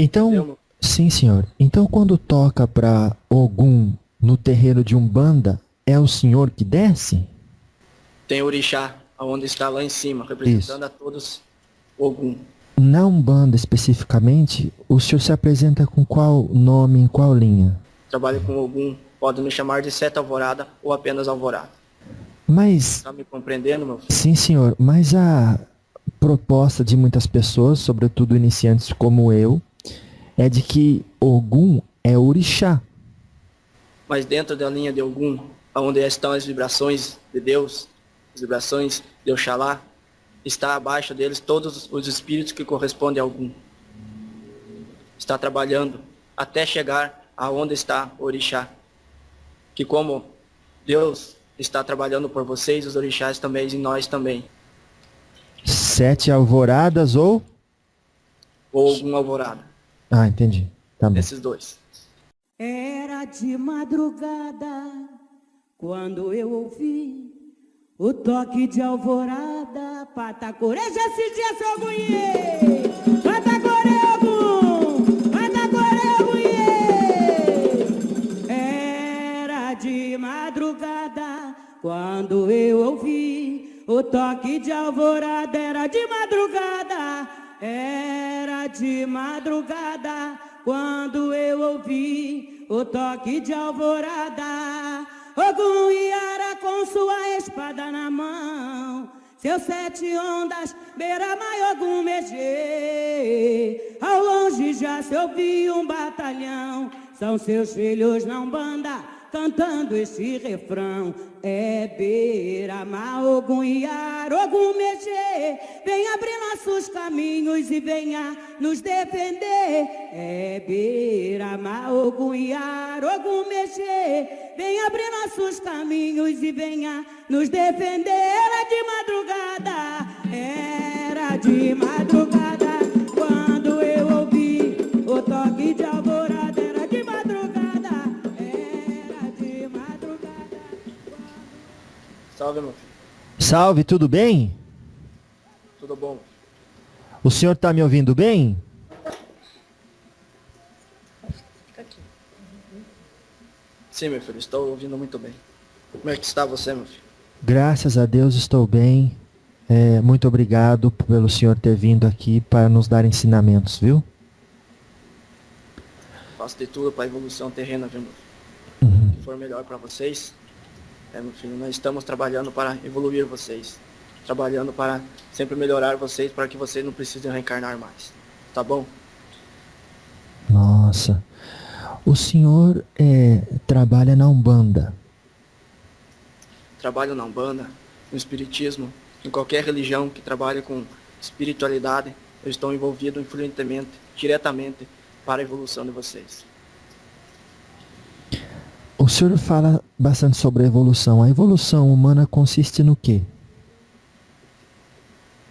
Então, Entendeu? sim, senhor. Então, quando toca para Ogum no terreiro de Umbanda, é o senhor que desce? Tem Orixá, onde está lá em cima, Isso. representando a todos Ogum. Na Umbanda especificamente, o senhor se apresenta com qual nome, em qual linha? Trabalho com Ogum, pode me chamar de Sete Alvorada ou apenas Alvorada. Mas, Tá me compreendendo, meu filho? sim, senhor, mas a proposta de muitas pessoas, sobretudo iniciantes como eu, é de que Ogum é orixá. Mas dentro da linha de Ogum, onde estão as vibrações de Deus, as vibrações de Oxalá, está abaixo deles todos os espíritos que correspondem a Ogum. Está trabalhando até chegar aonde está o Orixá. Que como Deus está trabalhando por vocês, os orixás também e nós também. Sete alvoradas ou... Ou alguma alvorada. Ah, entendi. Tá bom. Esses dois. Era de madrugada quando eu ouvi o toque de alvorada. Patacoreja esse dia, seu gunhê! Patacorego! Patacorego, era de madrugada quando eu ouvi o toque de alvorada. Era de madrugada, era de madrugada quando eu ouvi o toque de alvorada. Ogum Iara com sua espada na mão, seus sete ondas, beira-mar Ogum Megê. Ao longe já se ouvia um batalhão, são seus filhos na Umbanda, cantando este refrão. É beira-mar Ogum Iara, Ogum Megê, vem abrir nossos caminhos e venha nos defender. É beira-mar Ogum Iara, Ogum Megê, vem abrir nossos caminhos e venha nos defender. Era de madrugada, quando eu ouvi o toque de alvorada. Era de madrugada, era de madrugada. Salve, meu filho. Salve, tudo bem? Tudo bom? O senhor tá me ouvindo bem? Sim, meu filho, estou ouvindo muito bem. Como é que está você, meu filho? Graças a Deus estou bem. Muito obrigado pelo senhor ter vindo aqui para nos dar ensinamentos, viu? Faço de tudo para a evolução terrena, viu, meu filho? O que for melhor para vocês, meu filho, nós estamos trabalhando para evoluir vocês. Trabalhando para sempre melhorar vocês, para que vocês não precisem reencarnar mais. Tá bom? Nossa. O senhor trabalha na Umbanda. Trabalho na Umbanda, no Espiritismo, em qualquer religião que trabalhe com espiritualidade, eu estou envolvido influentemente, diretamente, para a evolução de vocês. O senhor fala bastante sobre a evolução. A evolução humana consiste no quê?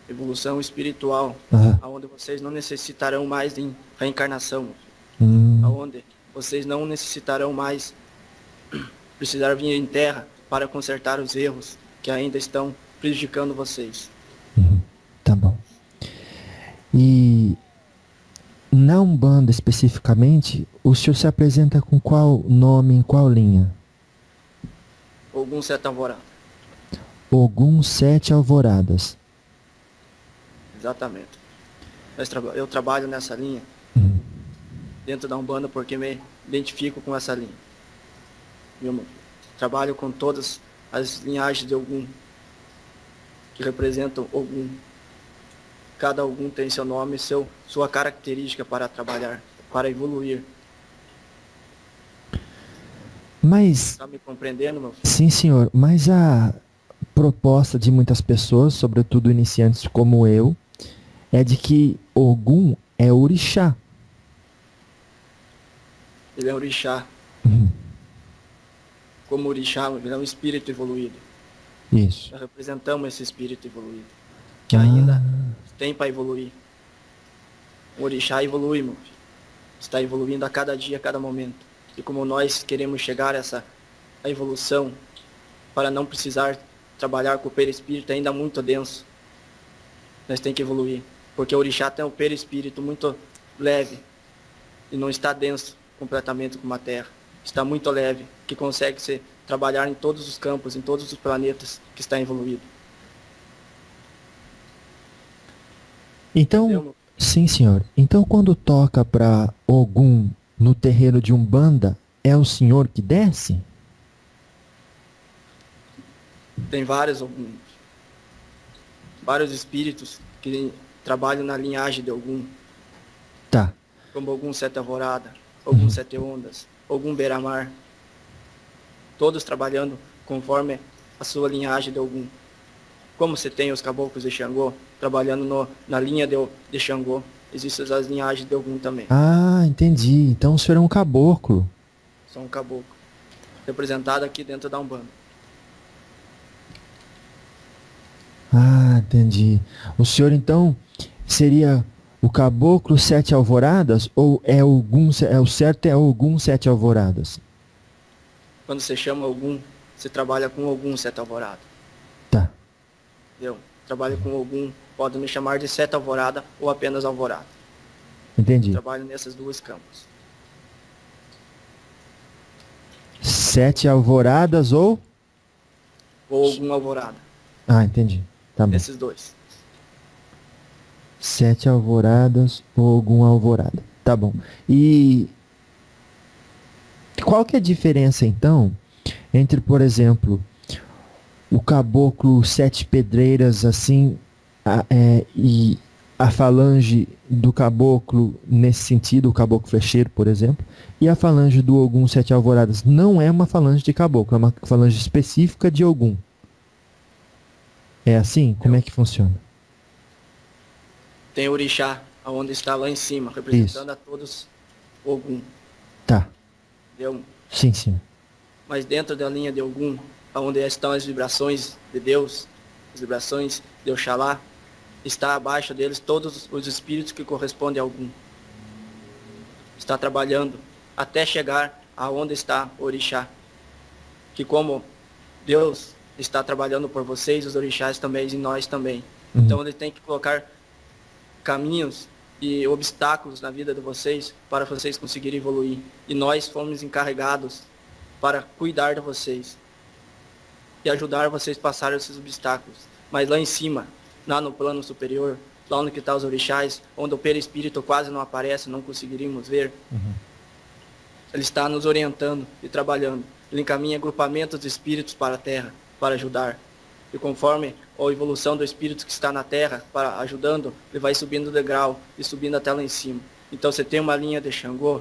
Evolução espiritual, Ah, onde vocês não necessitarão mais de reencarnação, hum, onde vocês não necessitarão mais precisar vir em terra para consertar os erros que ainda estão prejudicando vocês. tá bom. E na Umbanda especificamente, o senhor se apresenta com qual nome, em qual linha? Ogum Sete Alvorada. Ogum Sete Alvoradas. Exatamente. Eu trabalho nessa linha, dentro da Umbanda, porque me identifico com essa linha. Eu trabalho com todas as linhagens de Ogum, que representam Ogum. Cada Ogum tem seu nome e sua característica para trabalhar, para evoluir. Mas, Está me compreendendo, meu filho? sim senhor, mas a proposta de muitas pessoas, sobretudo iniciantes como eu, é de que Ogum é orixá. Ele é orixá. Como orixá, ele é um espírito evoluído. Isso. Nós representamos esse espírito evoluído, que ainda tem para evoluir. O orixá evolui, meu filho. Está evoluindo a cada dia, a cada momento. E como nós queremos chegar a essa evolução, para não precisar trabalhar com o perispírito ainda muito denso, nós temos que evoluir. Porque o orixá tem um perispírito muito leve, e não está denso completamente como a Terra. Está muito leve, que consegue trabalhar em todos os campos, em todos os planetas que está evoluído. Então, Entendeu? sim, senhor. Então, quando toca para Ogum no terreiro de Umbanda, é o senhor que desce? Tem vários espíritos que trabalham na linhagem de Ogum, Tá. como Ogum Sete Alvorada, Ogum Sete Ondas, Ogum Beira-Mar, todos trabalhando conforme a sua linhagem de Ogum. Como você tem os caboclos de Xangô, trabalhando na linha de Xangô, existem as linhagens de Ogum também. Ah, entendi. Então o senhor é um caboclo. São um caboclo, representado aqui dentro da Umbanda. Ah, entendi. O senhor então seria o caboclo Sete Alvoradas ou é o certo é Ogum Sete Alvoradas? Quando você chama Ogum, você trabalha com Ogum Sete Alvorada. Tá. Entendeu? Trabalho com Ogum, pode me chamar de Sete Alvorada ou apenas Alvorada. Entendi. Trabalho nesses dois campos. Sete Alvoradas ou? Ou Ogum Alvorada. Ah, entendi. Tá bom. Esses dois. Sete Alvoradas ou Ogum Alvorada. Tá bom. E qual que é a diferença então entre, por exemplo, o caboclo Sete Pedreiras assim e a falange do caboclo nesse sentido, o caboclo flecheiro, por exemplo, e a falange do Ogum Sete Alvoradas? Não é uma falange de caboclo, é uma falange específica de Ogum. É assim? Como é que funciona? Tem Orixá, onde está lá em cima, representando a todos Ogum. Tá. Entendeu? Sim, sim. Mas dentro da linha de Ogum, onde estão as vibrações de Deus, as vibrações de Oxalá, está abaixo deles todos os espíritos que correspondem a Ogum. Está trabalhando até chegar aonde está o Orixá. Que como Deus está trabalhando por vocês, os orixás também e nós também. Então ele tem que colocar caminhos e obstáculos na vida de vocês para vocês conseguirem evoluir. E nós fomos encarregados para cuidar de vocês e ajudar vocês a passar esses obstáculos. Mas lá em cima, lá no plano superior, lá onde está os orixás, onde o perispírito quase não aparece, não conseguiríamos ver, ele está nos orientando e trabalhando. Ele encaminha agrupamentos de espíritos para a Terra, para ajudar. E conforme a evolução do espírito que está na Terra, para ajudando, ele vai subindo o degrau e subindo até lá em cima. Então você tem uma linha de Xangô,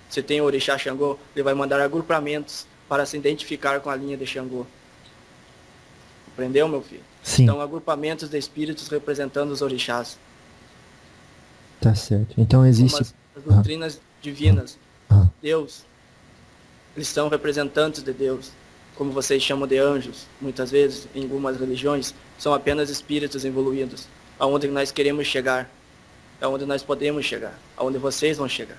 você tem o Orixá Xangô, ele vai mandar agrupamentos para se identificar com a linha de Xangô. Compreendeu, meu filho? Sim. Então, agrupamentos de espíritos representando os orixás. Tá certo. Então existe... As doutrinas divinas. Deus, eles são representantes de Deus. Como vocês chamam de anjos, muitas vezes, em algumas religiões, são apenas espíritos evoluídos. Aonde nós queremos chegar. Aonde nós podemos chegar. Aonde vocês vão chegar.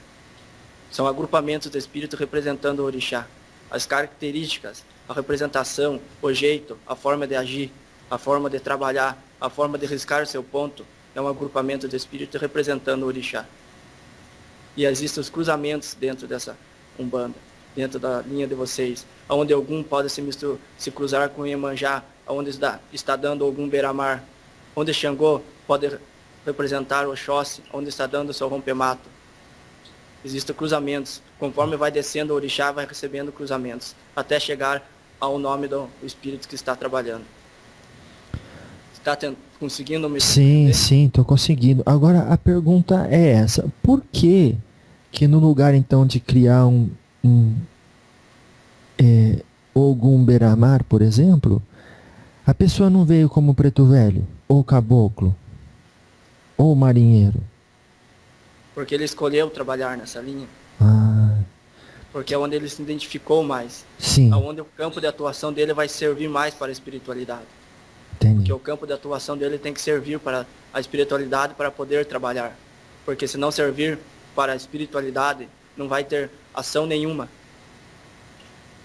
São agrupamentos de espíritos representando o orixá. As características, a representação, o jeito, a forma de agir, a forma de trabalhar, a forma de riscar seu ponto, é um agrupamento de espírito representando o orixá. E existem os cruzamentos dentro dessa Umbanda, dentro da linha de vocês, onde algum pode se cruzar com Iemanjá, onde está dando algum Beira-Mar, onde Xangô pode representar o Oxóssi, onde está dando o seu rompemato. Existem cruzamentos. Conforme vai descendo o orixá, vai recebendo cruzamentos, até chegar ao nome do espírito que está trabalhando. Está conseguindo me Sim, sim, estou conseguindo. Agora a pergunta é essa: por que no lugar então de criar Ogum Beira-Mar, por exemplo, a pessoa não veio como preto velho, ou caboclo, ou marinheiro? Porque ele escolheu trabalhar nessa linha. Porque é onde ele se identificou mais. Sim. Onde o campo de atuação dele vai servir mais para a espiritualidade. Entendi. Porque o campo de atuação dele tem que servir para a espiritualidade para poder trabalhar. Porque se não servir para a espiritualidade, não vai ter ação nenhuma.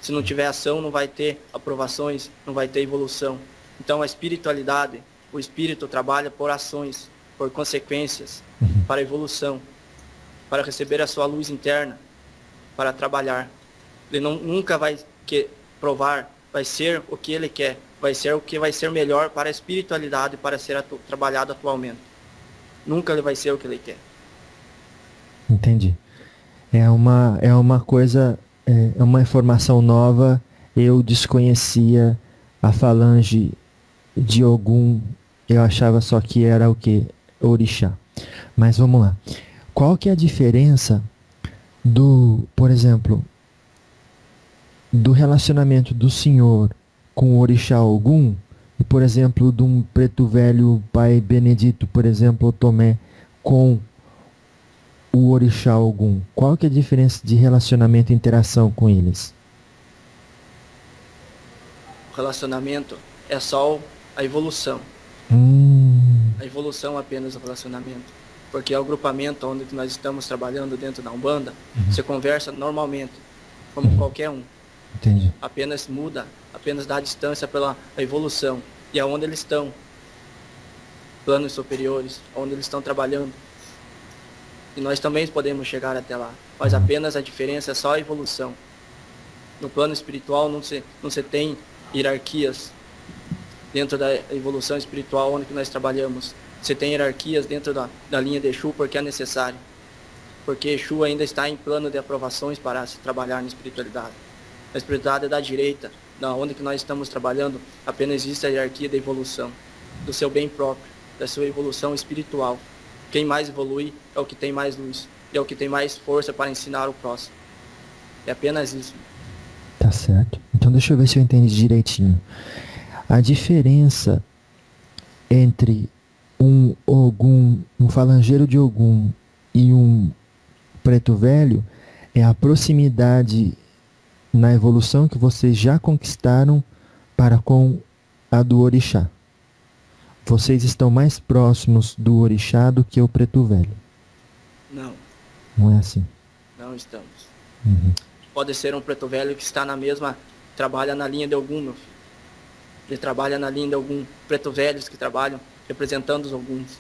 Se não tiver ação, não vai ter aprovações, não vai ter evolução. Então a espiritualidade, o espírito trabalha por ações, por consequências, para a evolução. para receber a sua luz interna, para trabalhar. Ele nunca vai provar, vai ser o que ele quer, vai ser o que vai ser melhor para a espiritualidade, para ser trabalhado atualmente. Nunca ele vai ser o que ele quer. Entendi. É uma coisa, é uma informação nova. Eu desconhecia a falange de Ogum. Eu achava só que era o quê? Orixá. Mas vamos lá. Qual que é a diferença por exemplo, do relacionamento do senhor com o orixá Ogum e, por exemplo, de um preto velho pai Benedito, por exemplo, o Tomé, com o orixá Ogum? Qual que é a diferença de relacionamento e interação com eles? O relacionamento é só a evolução. A evolução apenas do relacionamento. Porque é o agrupamento onde nós estamos trabalhando dentro da Umbanda, você conversa normalmente, como qualquer um. Entendi. Apenas muda, apenas dá distância pela evolução. E aonde eles estão, planos superiores, onde eles estão trabalhando. E nós também podemos chegar até lá. Mas apenas a diferença é só a evolução. No plano espiritual não se tem hierarquias dentro da evolução espiritual onde nós trabalhamos. Você tem hierarquias dentro da linha de Exu porque é necessário. Porque Exu ainda está em plano de aprovações para se trabalhar na espiritualidade. A espiritualidade é da direita, onde que nós estamos trabalhando, apenas existe a hierarquia da evolução, do seu bem próprio, da sua evolução espiritual. Quem mais evolui é o que tem mais luz, é o que tem mais força para ensinar o próximo. É apenas isso. Tá certo. Então deixa eu ver se eu entendi direitinho. A diferença entre um Ogum, um falangeiro de Ogum e um preto velho é a proximidade na evolução que vocês já conquistaram para com a do orixá. Vocês estão mais próximos do orixá do que o preto velho. Não. Não é assim? Não estamos. Uhum. Pode ser um preto velho que está trabalha na linha de Ogum, meu filho. Ele trabalha na linha de Ogum. Preto velhos que trabalham representando os Oguns,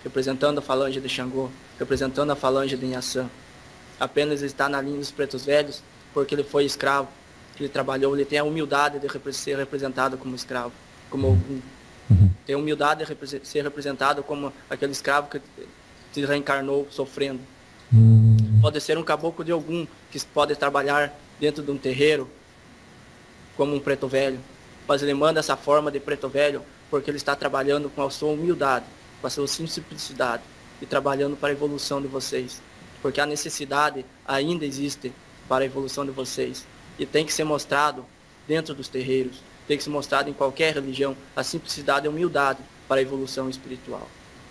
representando a falange de Xangô, representando a falange de Inhaçã. Apenas está na linha dos pretos velhos porque ele foi escravo, ele trabalhou, ele tem a humildade de ser representado como escravo, como Ogum. Tem a humildade de ser representado como aquele escravo que se reencarnou sofrendo. Pode ser um caboclo de Ogum que pode trabalhar dentro de um terreiro como um preto velho, mas ele manda essa forma de preto velho porque ele está trabalhando com a sua humildade, com a sua simplicidade e trabalhando para a evolução de vocês. Porque a necessidade ainda existe para a evolução de vocês. E tem que ser mostrado dentro dos terreiros, tem que ser mostrado em qualquer religião, a simplicidade e a humildade para a evolução espiritual.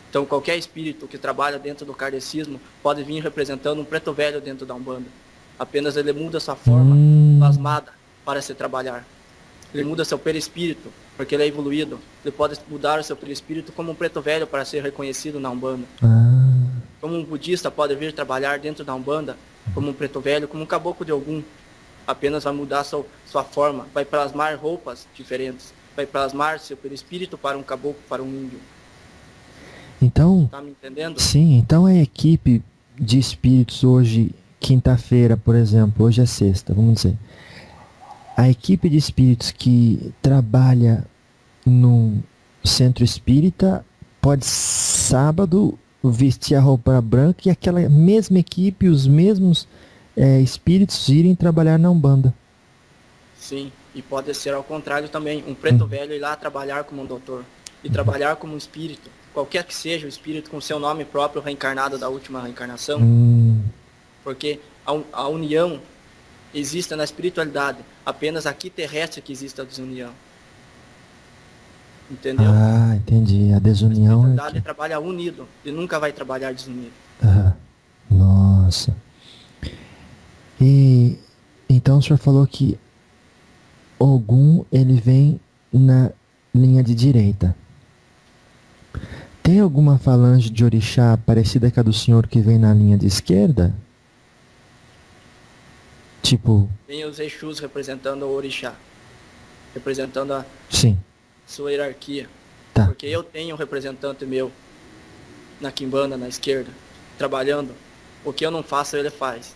Então qualquer espírito que trabalha dentro do kardecismo pode vir representando um preto velho dentro da Umbanda. Apenas ele muda sua forma plasmada para se trabalhar. Ele muda seu perispírito, porque ele é evoluído. Ele pode mudar o seu perispírito como um preto velho para ser reconhecido na Umbanda. Como um budista pode vir trabalhar dentro da Umbanda, como um preto velho, como um caboclo de Ogum. Apenas vai mudar sua forma, vai plasmar roupas diferentes, vai plasmar seu perispírito para um caboclo, para um índio. Então, tá me entendendo? Sim, então a equipe de espíritos hoje, quinta-feira, por exemplo, hoje é sexta, vamos dizer. A equipe de espíritos que trabalha no centro espírita pode sábado vestir a roupa branca e aquela mesma equipe, os mesmos espíritos irem trabalhar na Umbanda. Sim, e pode ser ao contrário também. Um preto velho ir lá trabalhar como um doutor e trabalhar como um espírito, qualquer que seja o espírito com seu nome próprio reencarnado da última reencarnação. Porque a união existe na espiritualidade, apenas aqui terrestre que existe a desunião. Entendeu? Ah, entendi. A desunião. A espiritualidade trabalha unido, e nunca vai trabalhar desunido. Nossa. E então o senhor falou que Ogum ele vem na linha de direita. Tem alguma falange de orixá parecida com a do senhor que vem na linha de esquerda? Tipo... Tem os Exus representando o orixá, representando a sua hierarquia. Tá. Porque eu tenho um representante meu na quimbanda, na esquerda, trabalhando O que eu não faço, ele faz,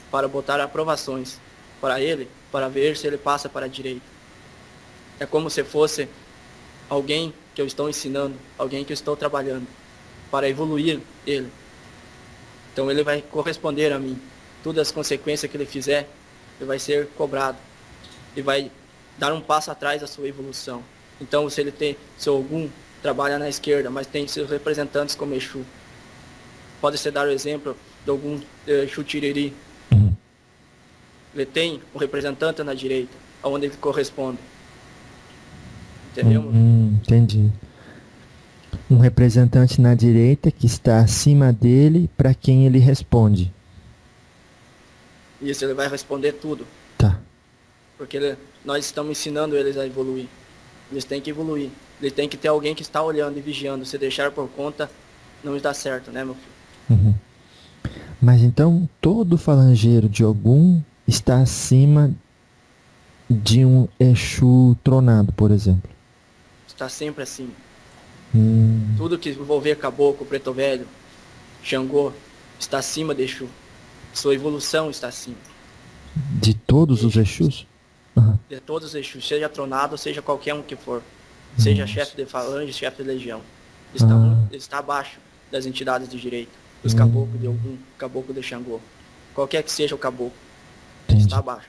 para botar aprovações para ele, para ver se ele passa para a direita. É como se fosse alguém que eu estou ensinando, alguém que eu estou trabalhando, para evoluir ele. Então ele vai corresponder a mim. Todas as consequências que ele fizer, ele vai ser cobrado. E vai dar um passo atrás da sua evolução. Então se algum trabalha na esquerda, mas tem seus representantes como Exu, pode-se dar o exemplo de algum Exu Tiriri. Ele tem um representante na direita, onde ele corresponde. Entendeu? Entendi. Um representante na direita que está acima dele, para quem ele responde. Isso, ele vai responder tudo. Tá. Porque nós estamos ensinando eles a evoluir. Eles têm que evoluir. Eles têm que ter alguém que está olhando e vigiando. Se deixar por conta, não dá certo, né, meu filho? Mas então, todo falangeiro de Ogum está acima de um Exu tronado, por exemplo. Está sempre acima. Tudo que envolver caboclo, preto velho, Xangô, está acima de Exu. Sua evolução está acima. De todos os Exus? De todos os Exus, seja tronado, seja qualquer um que for. Seja chefe de falange, chefe de legião. Ele está abaixo das entidades de direito. Os caboclos de Ogum, caboclo de Xangô. Qualquer que seja o caboclo. Entendi. Está abaixo.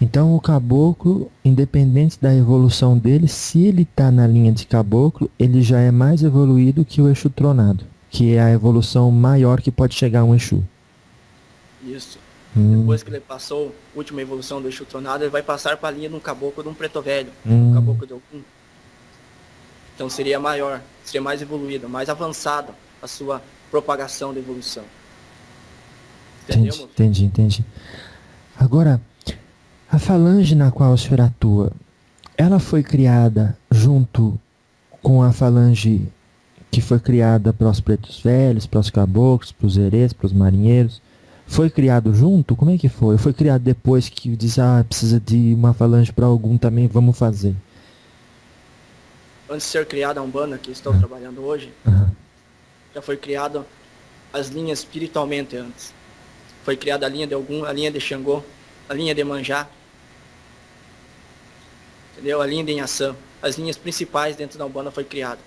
Então o caboclo, independente da evolução dele, se ele está na linha de caboclo, ele já é mais evoluído que o Exu tronado, que é a evolução maior que pode chegar a um Exu. Isso. Depois que ele passou a última evolução do Exu tronado, ele vai passar para a linha de um caboclo de um preto velho, um caboclo de Ogum. Então seria maior, seria mais evoluído, mais avançado a sua propagação de evolução. Entendeu? Entendi. Agora, a falange na qual o senhor atua, ela foi criada junto com a falange que foi criada para os pretos velhos, para os caboclos, para os herês, para os marinheiros? Foi criado junto? Como é que foi? Foi criado depois que diz, precisa de uma falange para algum também, vamos fazer? Antes de ser criada a Umbanda, que estou trabalhando hoje, já foi criada as linhas espiritualmente antes. Foi criada a linha de Ogum, a linha de Xangô, a linha de Manjá, entendeu? A linha de Inhaçã. As linhas principais dentro da Umbanda foi criada.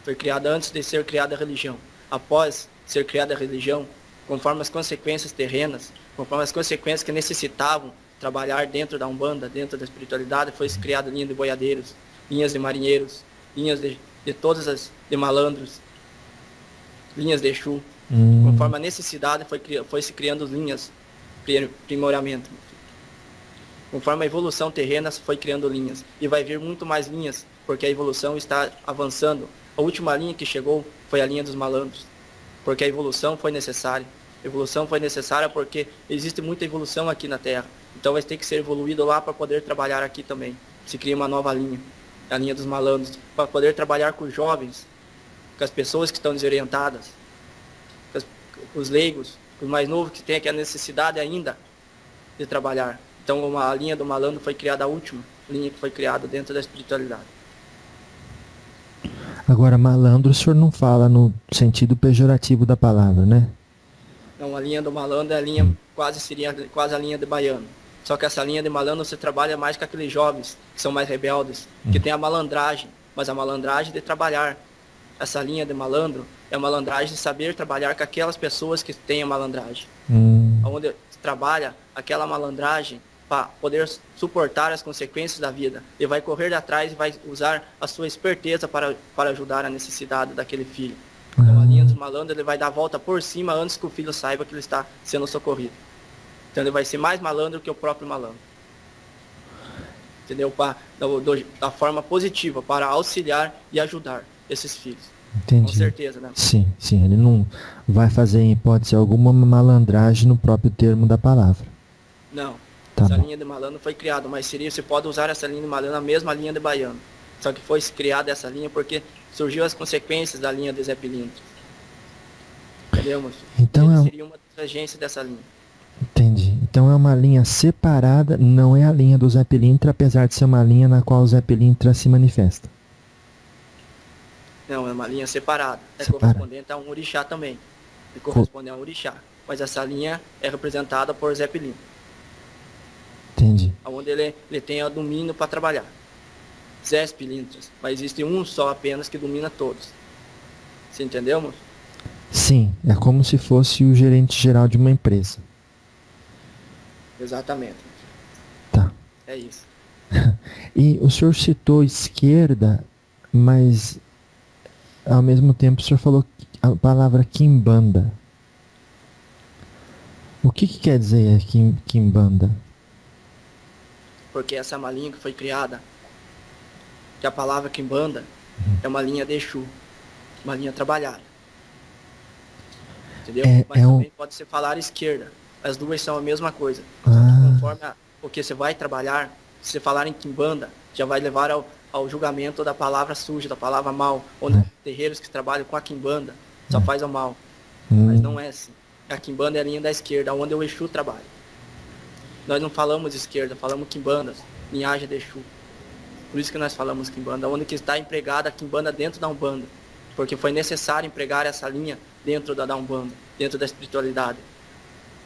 Foi criada antes de ser criada a religião. Após ser criada a religião, conforme as consequências terrenas, conforme as consequências que necessitavam trabalhar dentro da Umbanda, dentro da espiritualidade, foi criada a linha de boiadeiros, linhas de marinheiros, linhas de todas as de malandros, linhas de Exu. Conforme a necessidade foi se criando linhas, primordialmente. Conforme a evolução terrena foi criando linhas. E vai vir muito mais linhas, porque a evolução está avançando. A última linha que chegou foi a linha dos malandros, porque a evolução foi necessária. A evolução foi necessária porque existe muita evolução aqui na Terra. Então vai ter que ser evoluído lá para poder trabalhar aqui também. Se cria uma nova linha, a linha dos malandros, para poder trabalhar com os jovens, com as pessoas que estão desorientadas, com os leigos, com os mais novos que têm aquela necessidade ainda de trabalhar. Então a linha do malandro foi criada, a última linha que foi criada dentro da espiritualidade. Agora, malandro, o senhor não fala no sentido pejorativo da palavra, né? Não, a linha do malandro é a linha, seria quase a linha de baiano. Só que essa linha de malandro você trabalha mais com aqueles jovens que são mais rebeldes, que tem a malandragem, mas a malandragem de trabalhar. Essa linha de malandro é a malandragem de saber trabalhar com aquelas pessoas que têm a malandragem. Onde trabalha aquela malandragem para poder suportar as consequências da vida. Ele vai correr atrás e vai usar a sua esperteza para ajudar a necessidade daquele filho. Então a linha dos malandros, ele vai dar a volta por cima antes que o filho saiba que ele está sendo socorrido. Então ele vai ser mais malandro que o próprio malandro. Entendeu? Da forma positiva, para auxiliar e ajudar esses filhos. Entendi. Com certeza, né? Sim. Ele não vai fazer, em hipótese alguma, malandragem no próprio termo da palavra. Não. Tá Essa bom. linha de malandro foi criada, mas você pode usar essa linha de malandro, a mesma linha de baiano. Só que foi criada essa linha porque surgiu as consequências da linha de Zé Pilintra. Entendeu, meu filho? Então seria uma divergência dessa linha. Entendi. Então é uma linha separada, não é a linha do Zé Pilintra, apesar de ser uma linha na qual o Zé Pilintra se manifesta. Não, é uma linha separada. É Separada. correspondente a um orixá também. que corresponde a um orixá. Mas essa linha é representada por Zé Pilintra, Entendi. onde ele tem o domínio para trabalhar. Zé Pilintras, mas existe um só apenas que domina todos. Você entendeu, moço? Sim, é como se fosse o gerente geral de uma empresa. Exatamente. Tá. É isso. E o senhor citou esquerda, mas ao mesmo tempo o senhor falou a palavra quimbanda. O que quer dizer quimbanda? Porque essa é uma linha que foi criada, que a palavra quimbanda é uma linha de Exu, uma linha trabalhada. Entendeu? Mas também pode ser falar esquerda. As duas são a mesma coisa. Conforme o que você vai trabalhar, se você falar em quimbanda, já vai levar ao julgamento da palavra suja, da palavra mal, onde terreiros que trabalham com a quimbanda só faz o mal. Mas não é assim. A quimbanda é a linha da esquerda, onde o Exu trabalha. Nós não falamos esquerda, falamos quimbandas, linhagem de Exu. Por isso que nós falamos quimbanda, onde que está empregada a quimbanda dentro da Umbanda. Porque foi necessário empregar essa linha dentro da Umbanda, dentro da espiritualidade.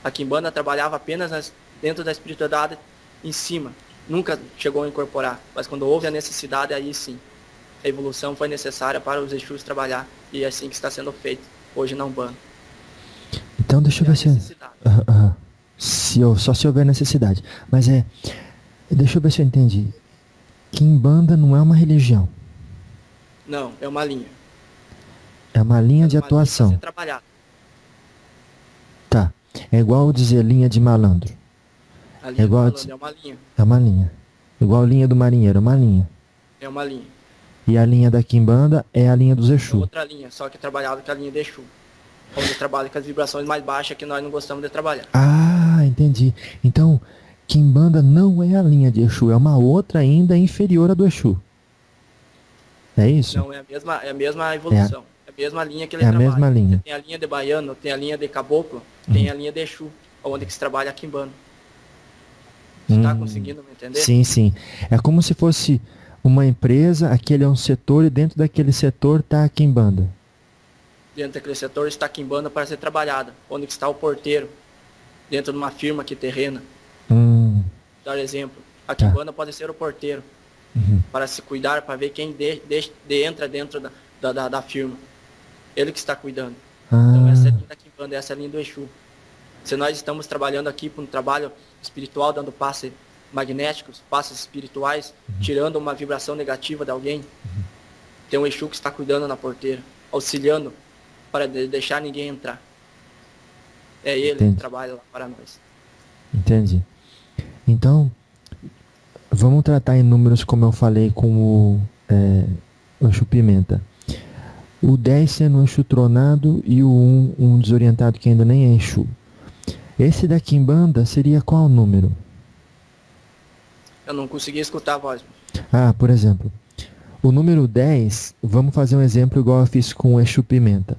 A quimbanda trabalhava apenas dentro da espiritualidade em cima. Nunca chegou a incorporar, mas quando houve a necessidade, aí sim. A evolução foi necessária para os Exus trabalhar, e é assim que está sendo feito hoje na Umbanda. Então deixa eu ver só se houver necessidade. Mas deixa eu ver se eu entendi. Quimbanda não é uma religião. Não, é uma linha. É uma linha de atuação. Linha pra ser trabalhada. Tá. É igual dizer linha de malandro. A linha é igual de malandro é uma linha. É uma linha. Igual linha do marinheiro, é uma linha. É uma linha. E a linha da quimbanda é a linha dos Exu. É outra linha, só que trabalhada com a linha de Exu. Onde trabalha com as vibrações mais baixas que nós não gostamos de trabalhar. Ah, entendi. Então, quimbanda não é a linha de Exu, é uma outra ainda inferior à do Exu. É isso? Não, é a mesma evolução. É a mesma linha que ele trabalha. É a mesma linha. Tem a linha de baiano, tem a linha de caboclo, tem a linha de Exu, onde que se trabalha a quimbanda. Você está conseguindo me entender? Sim, sim. É como se fosse uma empresa, aquele é um setor e dentro daquele setor está a quimbanda. Dentro daquele setor está a quimbanda para ser trabalhada, onde que está o porteiro, dentro de uma firma aqui terrena. Dar exemplo. A quimbanda pode ser o porteiro, para se cuidar, para ver quem entra dentro da firma. Ele que está cuidando. Então essa é a linha da quimbanda, essa é a linha do Exu. Se nós estamos trabalhando aqui para um trabalho espiritual, dando passes magnéticos, passes espirituais, tirando uma vibração negativa de alguém, tem um Exu que está cuidando na porteira, auxiliando para deixar ninguém entrar. É ele que trabalha lá para nós. Entendi. Então, vamos tratar em números como eu falei com o Exu Pimenta. O 10 sendo um Exu tronado e o 1 um desorientado que ainda nem é Exu. Esse da quimbanda seria qual número? Eu não consegui escutar a voz. Por exemplo, o número 10, vamos fazer um exemplo igual eu fiz com o Exu Pimenta.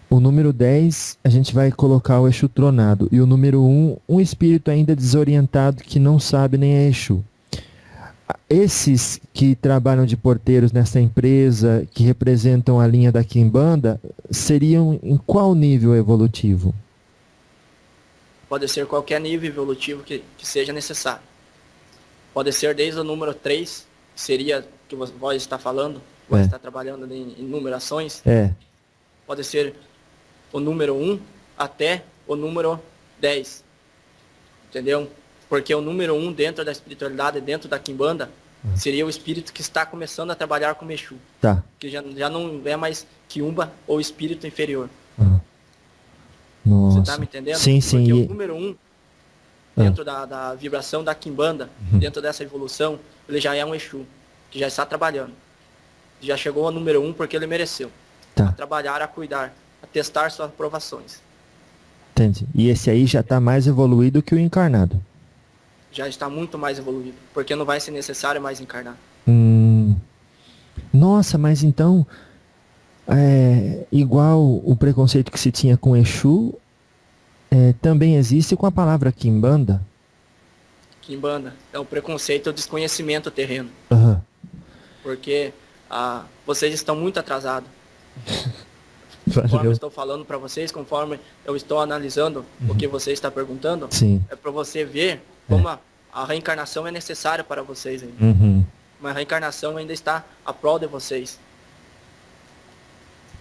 O número 10, a gente vai colocar o Exu tronado. E o número 1, um espírito ainda desorientado que não sabe nem é Exu. Esses que trabalham de porteiros nessa empresa, que representam a linha da quimbanda, seriam em qual nível evolutivo? Pode ser qualquer nível evolutivo que seja necessário. Pode ser desde o número 3, que seria que você está falando, você está trabalhando em numerações. Pode ser o número 1 até o número 10. Entendeu? Porque o número 1 dentro da espiritualidade, dentro da quimbanda, seria o espírito que está começando a trabalhar com Exu. Tá. Que já não é mais quiumba ou espírito inferior. Nossa. Você está me entendendo? Sim, sim. Porque o número 1, dentro da vibração da quimbanda, dentro dessa evolução, ele já é um Exu, que já está trabalhando. Já chegou ao número 1 porque ele mereceu. A trabalhar, a cuidar, a testar suas provações. Entendi. E esse aí já está mais evoluído que o encarnado? Já está muito mais evoluído, porque não vai ser necessário mais encarnar. Nossa, mas então, igual o preconceito que se tinha com Exu, também existe com a palavra quimbanda? Quimbanda é o preconceito, o desconhecimento terreno. Porque vocês estão muito atrasados. Conforme eu Valeu. estou falando para vocês, conforme eu estou analisando o que você está perguntando, Sim. é para você ver como a reencarnação é necessária para vocês ainda. Uhum. Mas a reencarnação ainda está a prol de vocês.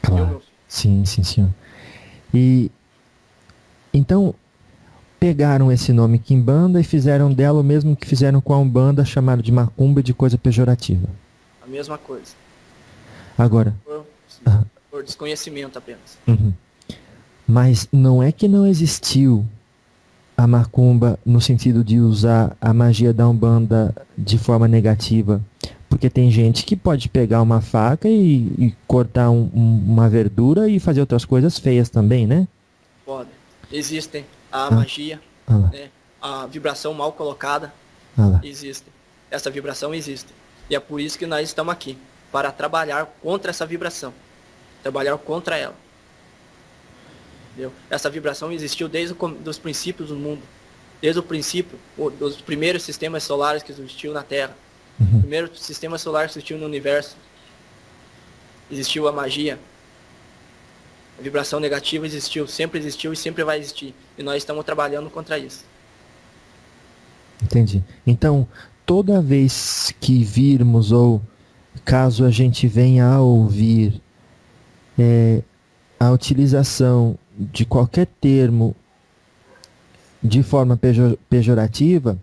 Viu, Claro. meu filho? Sim, sim, senhor. E então pegaram esse nome Quimbanda e fizeram dela o mesmo que fizeram com a Umbanda, chamaram de macumba e de coisa pejorativa. A mesma coisa. Agora, Por desconhecimento apenas. uhum. Mas não é que não existiu a macumba no sentido de usar a magia da Umbanda de forma negativa. Porque tem gente que pode pegar uma faca e cortar uma verdura e fazer outras coisas feias também, né? Pode. Existem a magia, Ah lá, né? A vibração mal colocada, ah lá. existe. Essa vibração existe. E é por isso que nós estamos aqui, para trabalhar contra essa vibração. Trabalhar contra ela. Entendeu? Essa vibração existiu desde os princípios do mundo. Desde o princípio, dos primeiros sistemas solares que existiu na Terra. O primeiro sistema solar que existiu no universo. Existiu a magia. A vibração negativa existiu e sempre vai existir. E nós estamos trabalhando contra isso. Entendi. Então, toda vez que virmos ou caso a gente venha a ouvir a utilização de qualquer termo de forma pejorativa,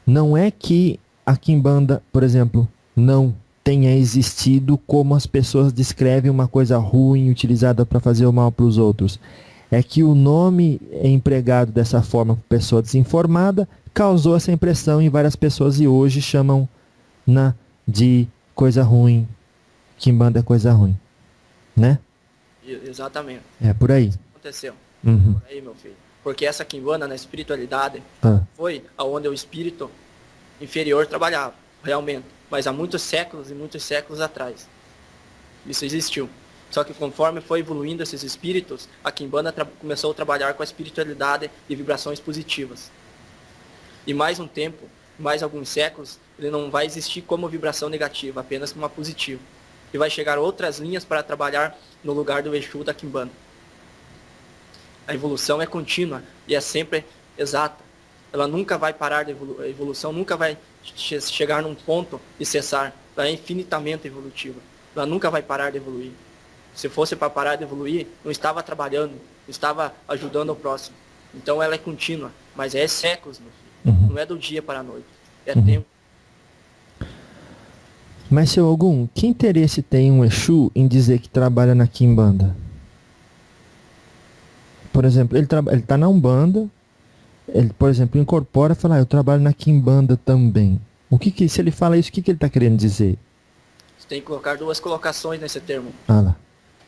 não é que a Quimbanda, por exemplo, não tenha existido como as pessoas descrevem uma coisa ruim utilizada para fazer o mal para os outros. É que o nome empregado dessa forma por pessoa desinformada causou essa impressão em várias pessoas e hoje chamam de coisa ruim. Quimbanda é coisa ruim. Né? Exatamente. É por aí. Aconteceu. Uhum. Por aí, meu filho. Porque essa Quimbanda na espiritualidade foi aonde o espírito inferior trabalhava, realmente. Mas há muitos séculos e muitos séculos atrás. Isso existiu. Só que conforme foi evoluindo esses espíritos, a Quimbanda começou a trabalhar com a espiritualidade e vibrações positivas. E mais um tempo, mais alguns séculos, ele não vai existir como vibração negativa, apenas como uma positiva. E vai chegar outras linhas para trabalhar no lugar do Exu da Quimbanda. A evolução é contínua e é sempre exata. Ela nunca vai parar de evoluir. A evolução nunca vai chegar num ponto e cessar. Ela é infinitamente evolutiva. Ela nunca vai parar de evoluir. Se fosse para parar de evoluir, não estava trabalhando, não estava ajudando o próximo. Então ela é contínua, mas é séculos, meu filho. Não é do dia para a noite. É tempo. Mas, seu Ogum, que interesse tem um Exu em dizer que trabalha na Quimbanda? Por exemplo, ele está na Umbanda, ele, por exemplo, incorpora e fala, eu trabalho na Quimbanda também. Se ele fala isso, o que ele está querendo dizer? Você tem que colocar duas colocações nesse termo. Ah lá.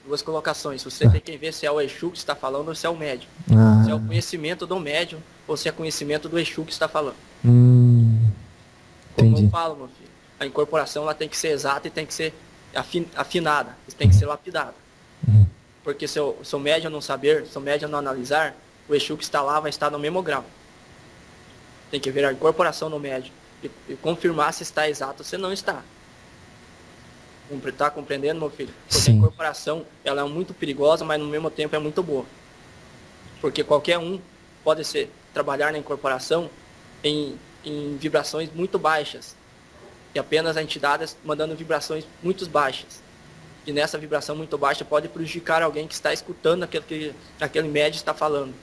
Duas colocações. Você tem que ver se é o Exu que está falando ou se é o médium. Ah. Se é o conhecimento do médium ou se é conhecimento do Exu que está falando. Como Entendi. eu falo, meu filho, a incorporação ela tem que ser exata e tem que ser afinada. Tem que ser lapidada. Porque se o médium não saber, se o médium não analisar, o Exu que está lá vai estar no mesmo grau. Tem que ver a incorporação no médium e confirmar se está exato ou se não está. Está compreendendo, meu filho? Porque Sim. a incorporação ela é muito perigosa, mas no mesmo tempo é muito boa. Porque qualquer um pode trabalhar na incorporação em vibrações muito baixas. E apenas a entidade mandando vibrações muito baixas. E nessa vibração muito baixa pode prejudicar alguém que está escutando aquilo que aquele médium está falando.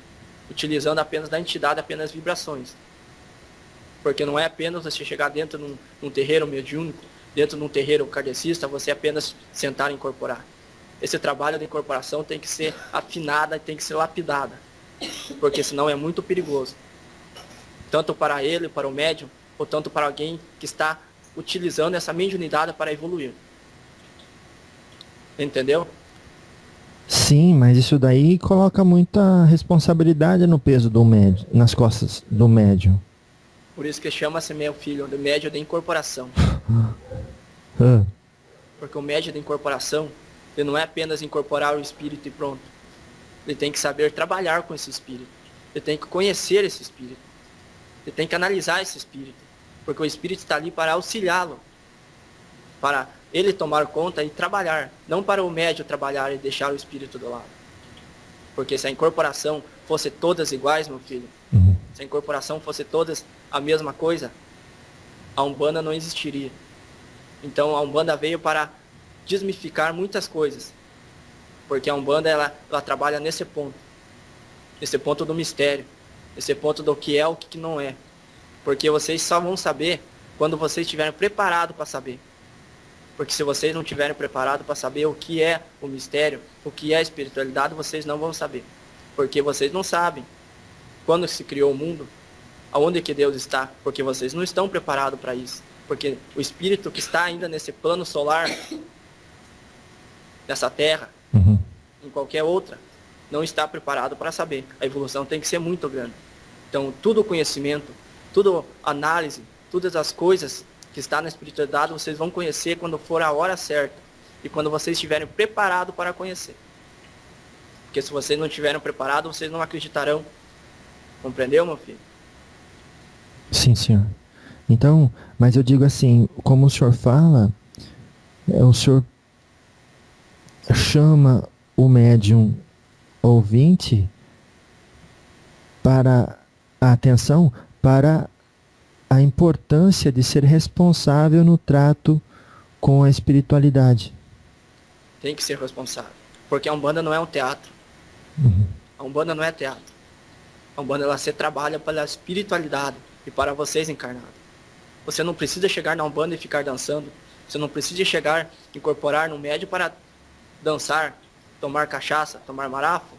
Utilizando apenas da entidade, apenas vibrações. Porque não é apenas você chegar dentro num terreiro mediúnico, dentro de um terreiro kardecista, você apenas sentar e incorporar. Esse trabalho de incorporação tem que ser afinada e tem que ser lapidada. Porque senão é muito perigoso. Tanto para ele, para o médium, ou tanto para alguém que está utilizando essa mediunidade para evoluir. Entendeu? Sim, mas isso daí coloca muita responsabilidade no peso do médium, nas costas do médium. Por isso que chama-se, meu filho, de médium de incorporação. Porque o médium de incorporação, ele não é apenas incorporar o espírito e pronto. Ele tem que saber trabalhar com esse espírito. Ele tem que conhecer esse espírito. Ele tem que analisar esse espírito. Porque o espírito está ali para auxiliá-lo. Para ele tomar conta e trabalhar, não para o médium trabalhar e deixar o espírito do lado. Porque se a incorporação fosse todas iguais, meu filho, se a incorporação fosse todas a mesma coisa, a Umbanda não existiria. Então a Umbanda veio para desmificar muitas coisas. Porque a Umbanda ela trabalha nesse ponto do mistério, nesse ponto do que é o que não é. Porque vocês só vão saber quando vocês estiverem preparados para saber. Porque se vocês não estiverem preparados para saber o que é o mistério, o que é a espiritualidade, vocês não vão saber. Porque vocês não sabem quando se criou o mundo, aonde que Deus está, porque vocês não estão preparados para isso. Porque o espírito que está ainda nesse plano solar, nessa terra, em qualquer outra, não está preparado para saber. A evolução tem que ser muito grande. Então, tudo conhecimento, tudo análise, todas as coisas que está na espiritualidade, vocês vão conhecer quando for a hora certa. E quando vocês estiverem preparados para conhecer. Porque se vocês não estiverem preparados, vocês não acreditarão. Compreendeu, meu filho? Sim, senhor. Então, mas eu digo assim, como o senhor fala, o senhor chama o médium ouvinte para a atenção, para a importância de ser responsável no trato com a espiritualidade. Tem que ser responsável. Porque a Umbanda não é um teatro. A Umbanda não é teatro. A Umbanda ela se trabalha pela espiritualidade e para vocês encarnados. Você não precisa chegar na Umbanda e ficar dançando. Você não precisa chegar, incorporar no médium para dançar, tomar cachaça, tomar marafo.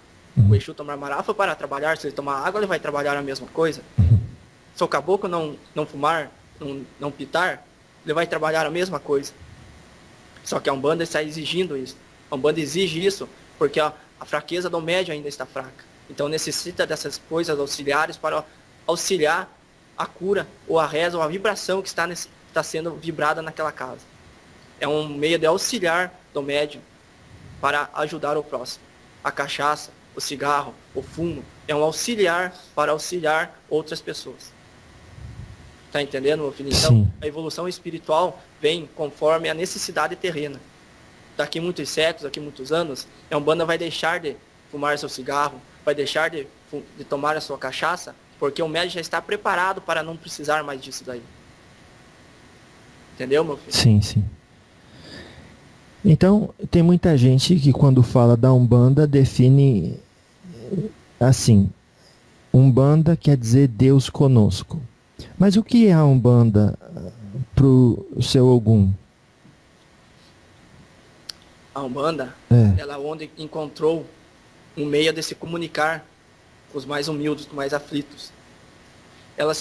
O Exu tomar marafo para trabalhar. Se ele tomar água, ele vai trabalhar a mesma coisa. Se o caboclo não fumar, não pitar, ele vai trabalhar a mesma coisa. Só que a Umbanda está exigindo isso. A Umbanda exige isso porque a fraqueza do médium ainda está fraca. Então necessita dessas coisas auxiliares para auxiliar a cura, ou a reza, ou a vibração que está sendo vibrada naquela casa. É um meio de auxiliar do médium para ajudar o próximo. A cachaça, o cigarro, o fumo, é um auxiliar para auxiliar outras pessoas. Tá entendendo, meu filho? Então, Sim. A evolução espiritual vem conforme a necessidade terrena. Daqui muitos séculos, daqui muitos anos, a Umbanda vai deixar de fumar seu cigarro, vai deixar de tomar a sua cachaça, porque o médium já está preparado para não precisar mais disso daí. Entendeu, meu filho? Sim, sim. Então, tem muita gente que quando fala da Umbanda define assim, Umbanda quer dizer Deus conosco. Mas o que é a Umbanda para o seu Ogum? A Umbanda, ela onde encontrou um meio de se comunicar com os mais humildes, com os mais aflitos. Ela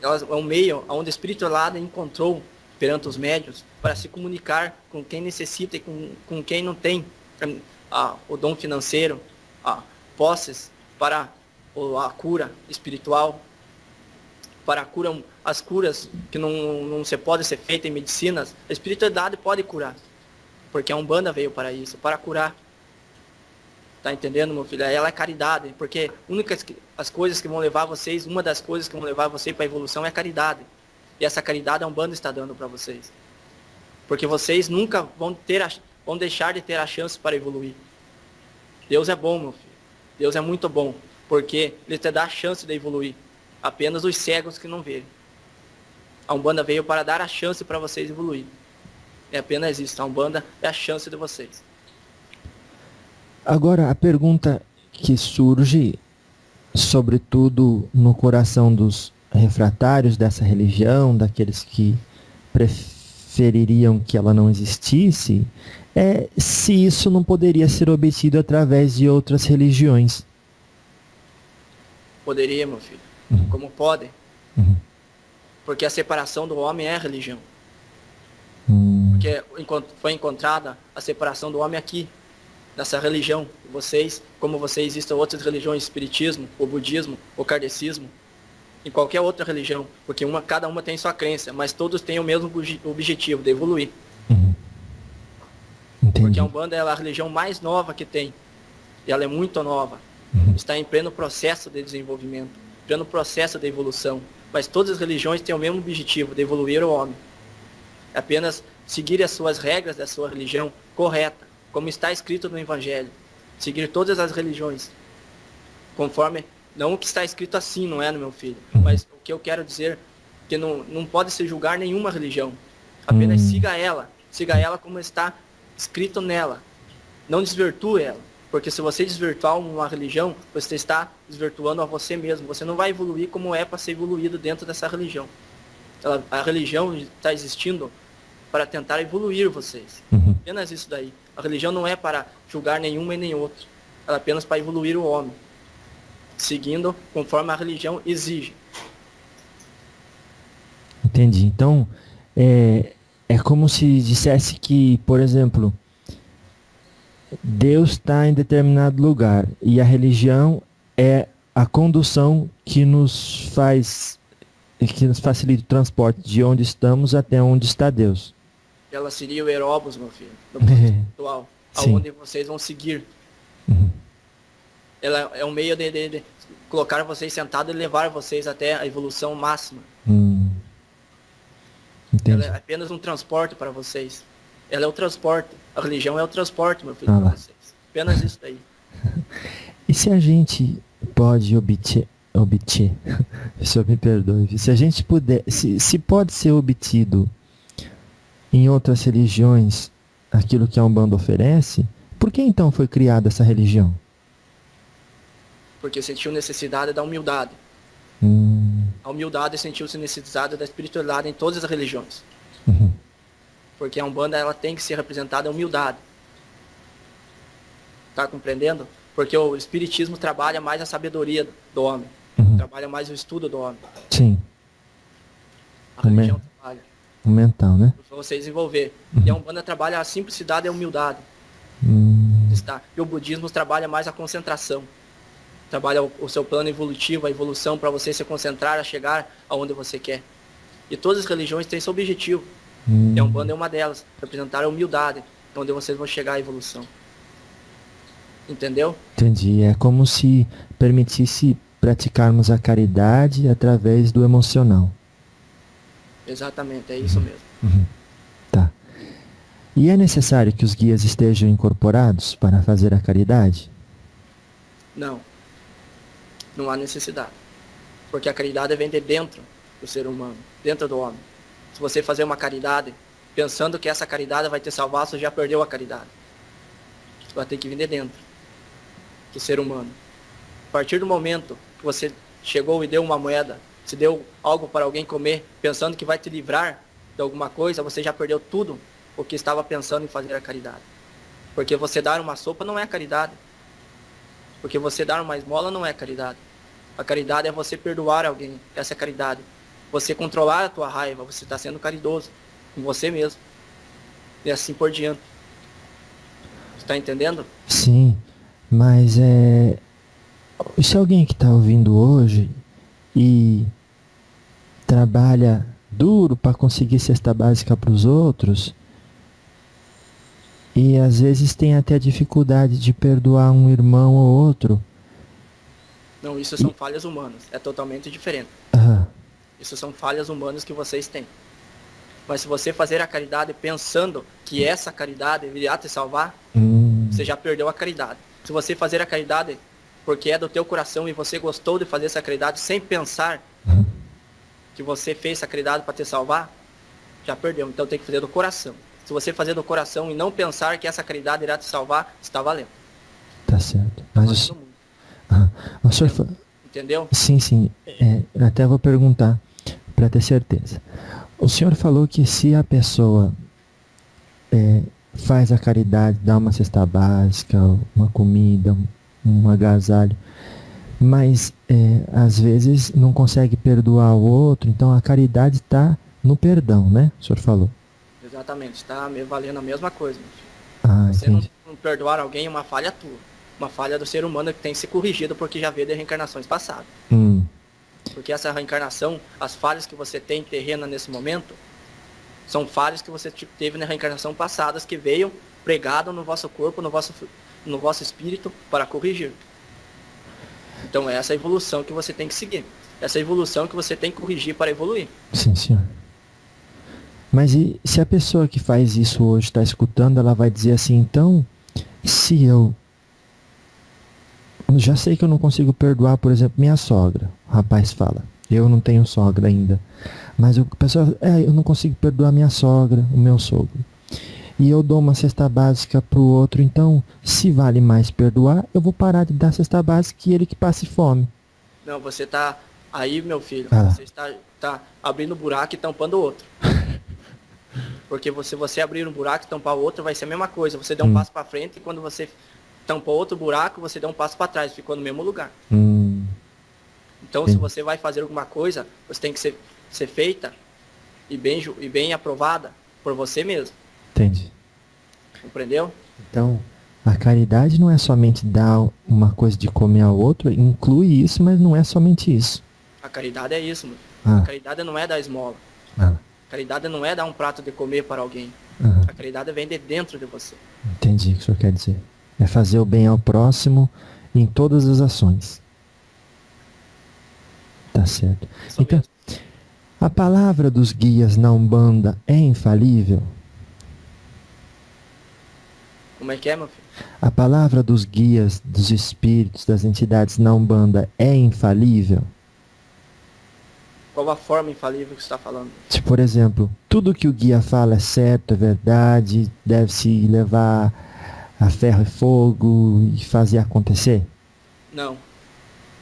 é um meio onde a espiritualidade encontrou perante os médiuns para se comunicar com quem necessita e com quem não tem o dom financeiro, posses para a cura espiritual, para a cura, as curas que não se pode ser feitas em medicinas. A espiritualidade pode curar, porque a Umbanda veio para isso, para curar. Tá entendendo, meu filho? Ela é caridade, porque as coisas que vão levar vocês, uma das coisas que vão levar você para a evolução é a caridade. E essa caridade a Umbanda está dando para vocês. Porque vocês nunca vão deixar de ter a chance para evoluir. Deus é bom, meu filho. Deus é muito bom, porque Ele te dá a chance de evoluir. Apenas os cegos que não veem. A Umbanda veio para dar a chance para vocês evoluir. É apenas isso. A Umbanda é a chance de vocês. Agora, a pergunta que surge, sobretudo no coração dos refratários dessa religião, daqueles que prefeririam que ela não existisse, é se isso não poderia ser obtido através de outras religiões. Poderia, meu filho. Como pode? Porque a separação do homem é a religião. Porque foi encontrada a separação do homem aqui, nessa religião. Vocês, como vocês, existem outras religiões, espiritismo, o budismo, o kardecismo, em qualquer outra religião, porque cada uma tem sua crença, mas todos têm o mesmo objetivo, de evoluir. Porque a Umbanda é a religião mais nova que tem, e ela é muito nova, está em pleno processo de desenvolvimento, pleno processo de evolução, mas todas as religiões têm o mesmo objetivo, de evoluir o homem. Apenas seguir as suas regras da sua religião correta, como está escrito no Evangelho. Seguir todas as religiões, conforme, não o que está escrito assim, não é, no meu filho, mas o que eu quero dizer, que não pode se julgar nenhuma religião, apenas siga ela como está escrito nela, não desvirtue ela, porque se você desvirtuar uma religião, você está desvirtuando a você mesmo, você não vai evoluir como é para ser evoluído dentro dessa religião. A religião está existindo para tentar evoluir vocês, apenas isso daí. A religião não é para julgar nenhuma e nem outra, ela é apenas para evoluir o homem, seguindo conforme a religião exige. Entendi. Então, é como se dissesse que, por exemplo, Deus está em determinado lugar e a religião é a condução que nos facilita o transporte de onde estamos até onde está Deus. Ela seria o Aeróbus, meu filho, no plano espiritual, aonde vocês vão seguir. Ela é um meio de colocar vocês sentados e levar vocês até a evolução máxima. Ela é apenas um transporte para vocês. Ela é o transporte. A religião é o transporte, meu filho, para vocês. Apenas isso daí. E se a gente pode obter, o senhor me perdoe, se a gente puder, se pode ser obtido em outras religiões aquilo que a Umbanda oferece, por que então foi criada essa religião? Porque sentiu necessidade da humildade. A humildade sentiu-se necessidade da espiritualidade em todas as religiões. Porque a Umbanda, ela tem que ser representada a humildade. Tá compreendendo? Porque o espiritismo trabalha mais a sabedoria do homem. Trabalha mais o estudo do homem. Sim. A religião trabalha o mental, né? para você desenvolver. E a Umbanda trabalha a simplicidade e a humildade. Está. E o budismo trabalha mais a concentração. Trabalha o seu plano evolutivo, a evolução, para você se concentrar a chegar aonde você quer. E todas as religiões têm esse objetivo. E a Umbanda é uma delas, representar a humildade, onde vocês vão chegar à evolução. Entendeu? Entendi. É como se permitisse praticarmos a caridade através do emocional. Exatamente, é isso mesmo. Tá. E é necessário que os guias estejam incorporados para fazer a caridade? Não. Não há necessidade. Porque a caridade vem de dentro do ser humano, dentro do homem. Se você fazer uma caridade, pensando que essa caridade vai te salvar, você já perdeu a caridade. Você vai ter que vir de dentro do ser humano. A partir do momento que você chegou e deu uma moeda, se deu algo para alguém comer, pensando que vai te livrar de alguma coisa, você já perdeu tudo o que estava pensando em fazer a caridade. Porque você dar uma sopa não é caridade. Porque você dar uma esmola não é caridade. A caridade é você perdoar alguém. Essa é a caridade. Você controlar a tua raiva. Você está sendo caridoso com você mesmo. E assim por diante. Você está entendendo? Sim, mas se alguém que está ouvindo hoje e trabalha duro para conseguir cesta básica para os outros e às vezes tem até dificuldade de perdoar um irmão ou outro. Não, isso são falhas humanas. É totalmente diferente. Isso são falhas humanas que vocês têm. Mas se você fazer a caridade pensando que essa caridade virá te salvar, você já perdeu a caridade. Se você fazer a caridade porque é do teu coração e você gostou de fazer essa caridade sem pensar que você fez essa caridade para te salvar, já perdeu. Então tem que fazer do coração. Se você fazer do coração e não pensar que essa caridade irá te salvar, está valendo. Tá certo. Mas o senhor entendeu? Sim. Até vou perguntar para ter certeza. O senhor falou que se a pessoa faz a caridade, dá uma cesta básica, uma comida, um agasalho, mas às vezes não consegue perdoar o outro, então a caridade está no perdão, né? O senhor falou. Exatamente, está me valendo a mesma coisa. Você não perdoar alguém é uma falha tua. Uma falha do ser humano que tem que ser corrigida porque já veio de reencarnações passadas. Porque essa reencarnação, as falhas que você tem terrena nesse momento, são falhas que você teve na reencarnação passadas que veio pregado no vosso corpo, no vosso espírito para corrigir. Então é essa evolução que você tem que seguir. Essa evolução que você tem que corrigir para evoluir. Sim, senhor. Mas e se a pessoa que faz isso hoje está escutando, ela vai dizer assim, então, se eu já sei que eu não consigo perdoar, por exemplo, minha sogra. O rapaz fala, eu não tenho sogra ainda. Mas o pessoal, eu não consigo perdoar minha sogra, o meu sogro. E eu dou uma cesta básica pro outro, então, se vale mais perdoar, eu vou parar de dar cesta básica e ele que passe fome. Não, você tá aí, meu filho, Ah. você está abrindo um buraco e tampando o outro. Porque se você abrir um buraco e tampar o outro, vai ser a mesma coisa. Você deu um passo para frente e quando você tampou outro buraco, você deu um passo para trás, ficou no mesmo lugar. Então, se você vai fazer alguma coisa, você tem que ser feita e bem aprovada por você mesmo. Entendi. Compreendeu? Então, a caridade não é somente dar uma coisa de comer ao outro, inclui isso, mas não é somente isso. A caridade é isso, mano. Ah. A caridade não é dar esmola. Ah. A caridade não é dar um prato de comer para alguém. Aham. A caridade vem de dentro de você. Entendi o que o senhor quer dizer. É fazer o bem ao próximo em todas as ações. Tá certo. Isso Então, mesmo. a palavra dos guias na Umbanda é infalível? Como é que é, meu filho? A palavra dos guias, dos espíritos, das entidades na Umbanda é infalível? Qual a forma infalível que você está falando? Se, por exemplo, tudo que o guia fala é certo, é verdade, deve-se levar a ferro e fogo e fazer acontecer? Não.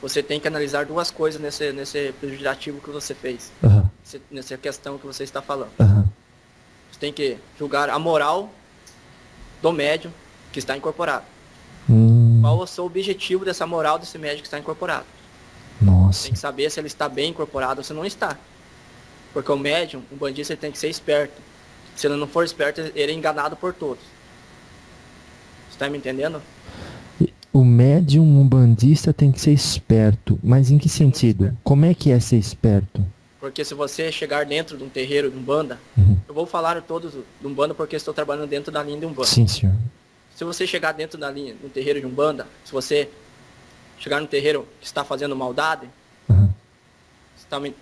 Você tem que analisar duas coisas nesse prejudicativo que você fez. Aham. Nessa questão que você está falando. Aham. Você tem que julgar a moral do médium que está incorporado. Qual é o seu objetivo dessa moral desse médium que está incorporado? Nossa. Tem que saber se ele está bem incorporado ou se não está. Porque o médium, o bandista, ele tem que ser esperto. Se ele não for esperto, ele é enganado por todos. Você está me entendendo? O médium umbandista tem que ser esperto, mas em que sentido? Como é que é ser esperto? Porque se você chegar dentro de um terreiro de Umbanda, eu vou falar todos de Umbanda porque estou trabalhando dentro da linha de Umbanda. Sim, senhor. Se você chegar dentro da linha, no terreiro de Umbanda, se você chegar no terreiro que está fazendo maldade, você